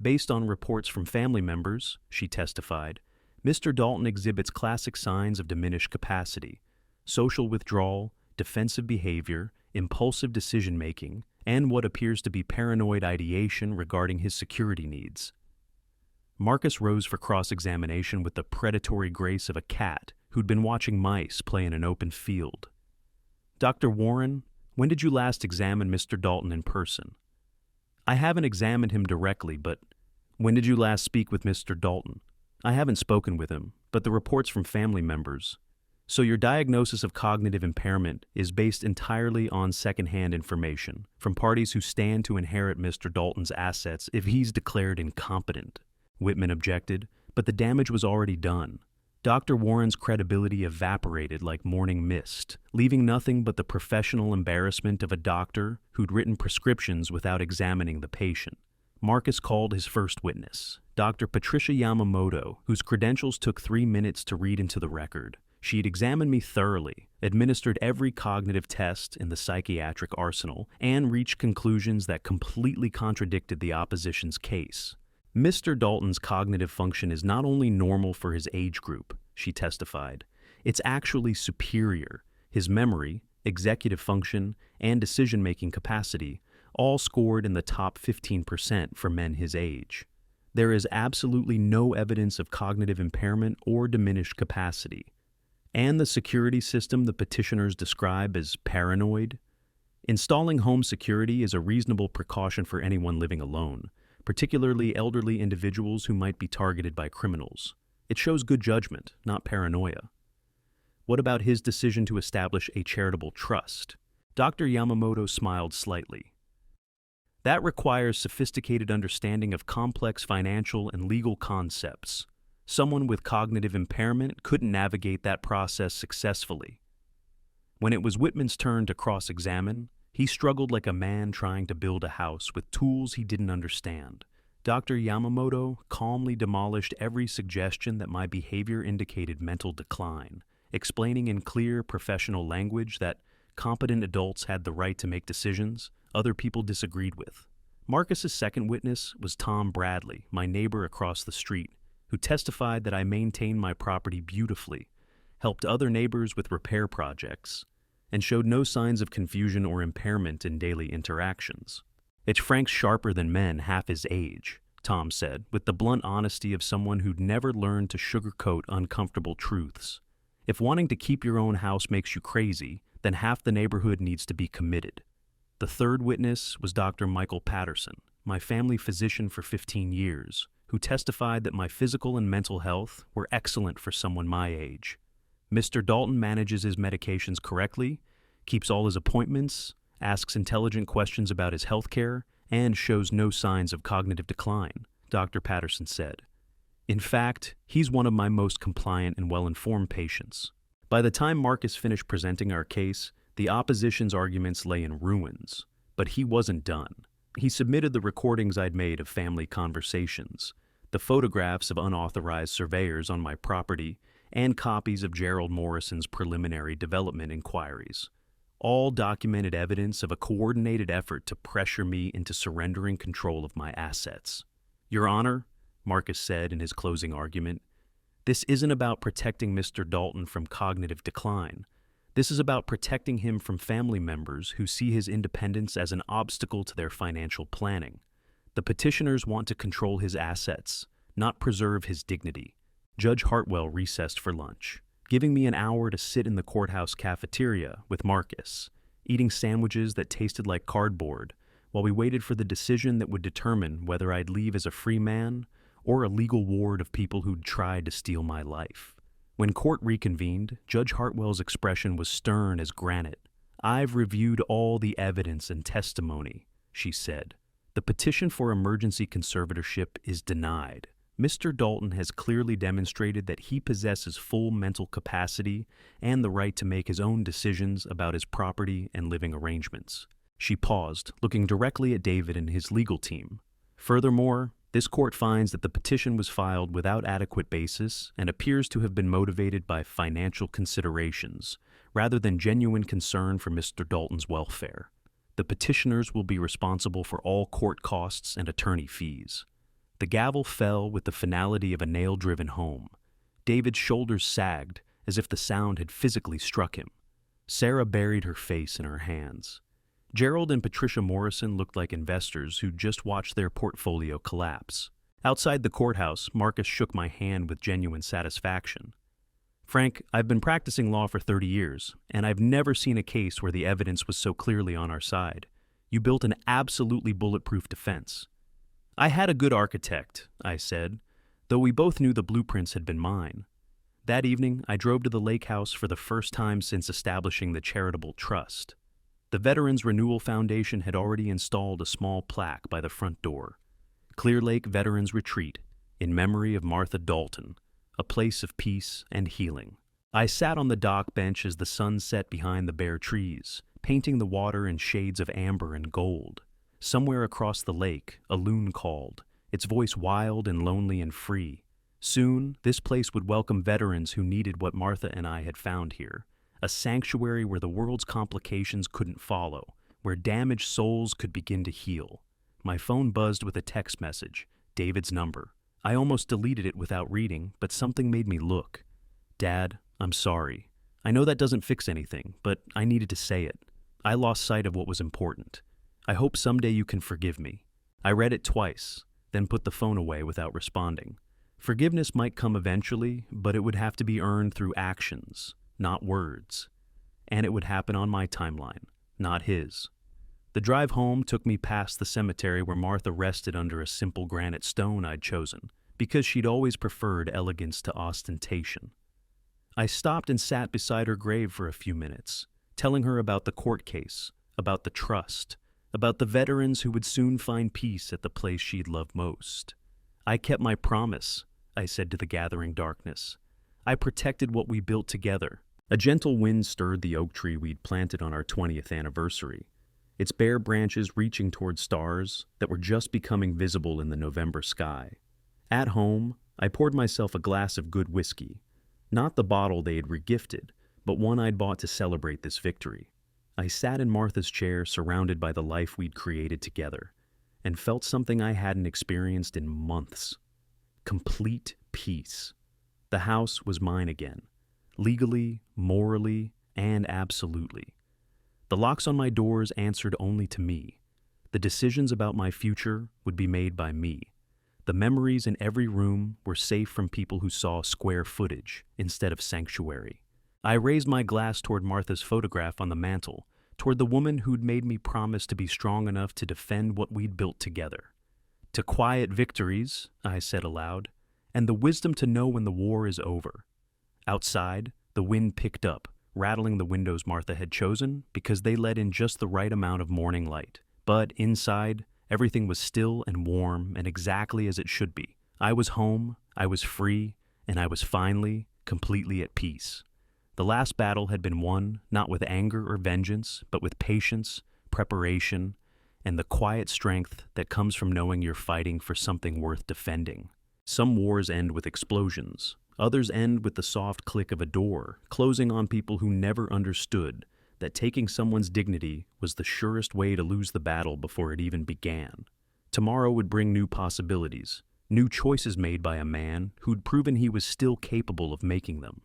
"Based on reports from family members," she testified, "Mr. Dalton exhibits classic signs of diminished capacity, social withdrawal, defensive behavior, impulsive decision-making, and what appears to be paranoid ideation regarding his security needs." Marcus rose for cross-examination with the predatory grace of a cat who'd been watching mice play in an open field. "Dr. Warren, when did you last examine Mr. Dalton in person?" "I haven't examined him directly, but when did you last speak with Mr. Dalton?" "I haven't spoken with him, but the reports from family members." "So your diagnosis of cognitive impairment is based entirely on secondhand information from parties who stand to inherit Mr. Dalton's assets if he's declared incompetent," Whitman objected, but the damage was already done. Dr. Warren's credibility evaporated like morning mist, leaving nothing but the professional embarrassment of a doctor who'd written prescriptions without examining the patient. Marcus called his first witness, Dr. Patricia Yamamoto, whose credentials took 3 minutes to read into the record. She'd examined me thoroughly, administered every cognitive test in the psychiatric arsenal, and reached conclusions that completely contradicted the opposition's case. "Mr. Dalton's cognitive function is not only normal for his age group," she testified, "it's actually superior. His memory, executive function, and decision-making capacity all scored in the top 15% for men his age. There is absolutely no evidence of cognitive impairment or diminished capacity. And the security system the petitioners describe as paranoid? Installing home security is a reasonable precaution for anyone living alone, particularly elderly individuals who might be targeted by criminals. It shows good judgment, not paranoia." "What about his decision to establish a charitable trust?" Dr. Yamamoto smiled slightly. "That requires sophisticated understanding of complex financial and legal concepts. Someone with cognitive impairment couldn't navigate that process successfully." When it was Whitman's turn to cross-examine, he struggled like a man trying to build a house with tools he didn't understand. Dr. Yamamoto calmly demolished every suggestion that my behavior indicated mental decline, explaining in clear professional language that competent adults had the right to make decisions other people disagreed with. Marcus's second witness was Tom Bradley, my neighbor across the street, who testified that I maintained my property beautifully, helped other neighbors with repair projects, and showed no signs of confusion or impairment in daily interactions. "It's Frank's sharper than men half his age," Tom said, with the blunt honesty of someone who'd never learned to sugarcoat uncomfortable truths. "If wanting to keep your own house makes you crazy, then half the neighborhood needs to be committed." The third witness was Dr. Michael Patterson, my family physician for 15 years, who testified that my physical and mental health were excellent for someone my age. Mr. Dalton manages his medications correctly, keeps all his appointments, asks intelligent questions about his health care, and shows no signs of cognitive decline, Dr. Patterson said. "In fact, he's one of my most compliant and well-informed patients." By the time Marcus finished presenting our case, the opposition's arguments lay in ruins, but he wasn't done. He submitted the recordings I'd made of family conversations, the photographs of unauthorized surveyors on my property, and copies of Gerald Morrison's preliminary development inquiries. All documented evidence of a coordinated effort to pressure me into surrendering control of my assets. "Your Honor," Marcus said in his closing argument, "this isn't about protecting Mr. Dalton from cognitive decline. This is about protecting him from family members who see his independence as an obstacle to their financial planning. The petitioners want to control his assets, not preserve his dignity." Judge Hartwell recessed for lunch, giving me an hour to sit in the courthouse cafeteria with Marcus, eating sandwiches that tasted like cardboard, while we waited for the decision that would determine whether I'd leave as a free man or a legal ward of people who'd tried to steal my life. When court reconvened, Judge Hartwell's expression was stern as granite. "I've reviewed all the evidence and testimony," she said. "The petition for emergency conservatorship is denied. Mr. Dalton has clearly demonstrated that he possesses full mental capacity and the right to make his own decisions about his property and living arrangements." She paused, looking directly at David and his legal team. "Furthermore, this court finds that the petition was filed without adequate basis and appears to have been motivated by financial considerations, rather than genuine concern for Mr. Dalton's welfare. The petitioners will be responsible for all court costs and attorney fees." The gavel fell with the finality of a nail-driven home. David's shoulders sagged as if the sound had physically struck him. Sarah buried her face in her hands. Gerald and Patricia Morrison looked like investors who'd just watched their portfolio collapse. Outside the courthouse, Marcus shook my hand with genuine satisfaction. "Frank, I've been practicing law for 30 years, and I've never seen a case where the evidence was so clearly on our side. You built an absolutely bulletproof defense." "I had a good architect," I said, though we both knew the blueprints had been mine. That evening, I drove to the lake house for the first time since establishing the charitable trust. The Veterans Renewal Foundation had already installed a small plaque by the front door. "Clear Lake Veterans Retreat, in memory of Martha Dalton, a place of peace and healing." I sat on the dock bench as the sun set behind the bare trees, painting the water in shades of amber and gold. Somewhere across the lake, a loon called, its voice wild and lonely and free. Soon, this place would welcome veterans who needed what Martha and I had found here. A sanctuary where the world's complications couldn't follow, where damaged souls could begin to heal. My phone buzzed with a text message, David's number. I almost deleted it without reading, but something made me look. "Dad, I'm sorry. I know that doesn't fix anything, but I needed to say it. I lost sight of what was important. I hope someday you can forgive me." I read it twice, then put the phone away without responding. Forgiveness might come eventually, but it would have to be earned through actions, not words. And it would happen on my timeline, not his. The drive home took me past the cemetery where Martha rested under a simple granite stone I'd chosen, because she'd always preferred elegance to ostentation. I stopped and sat beside her grave for a few minutes, telling her about the court case, about the trust, about the veterans who would soon find peace at the place she'd loved most. "I kept my promise," I said to the gathering darkness. "I protected what we built together." A gentle wind stirred the oak tree we'd planted on our 20th anniversary, its bare branches reaching toward stars that were just becoming visible in the November sky. At home, I poured myself a glass of good whiskey, not the bottle they had regifted, but one I'd bought to celebrate this victory. I sat in Martha's chair, surrounded by the life we'd created together, and felt something I hadn't experienced in months. Complete peace. The house was mine again, legally, morally, and absolutely. The locks on my doors answered only to me. The decisions about my future would be made by me. The memories in every room were safe from people who saw square footage instead of sanctuary. I raised my glass toward Martha's photograph on the mantel, toward the woman who'd made me promise to be strong enough to defend what we'd built together. To quiet victories, I said aloud, and the wisdom to know when the war is over. Outside, the wind picked up, rattling the windows Martha had chosen because they let in just the right amount of morning light. But inside, everything was still and warm and exactly as it should be. I was home, I was free, and I was finally, completely at peace. The last battle had been won, not with anger or vengeance, but with patience, preparation, and the quiet strength that comes from knowing you're fighting for something worth defending. Some wars end with explosions. Others end with the soft click of a door, closing on people who never understood that taking someone's dignity was the surest way to lose the battle before it even began. Tomorrow would bring new possibilities, new choices made by a man who'd proven he was still capable of making them.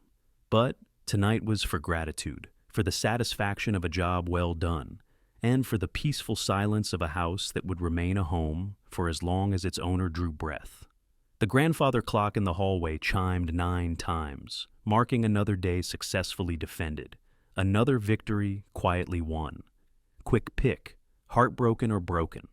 But tonight was for gratitude, for the satisfaction of a job well done, and for the peaceful silence of a house that would remain a home for as long as its owner drew breath. The grandfather clock in the hallway chimed 9 times, marking another day successfully defended, another victory quietly won. Quick pick, heartbroken or broken.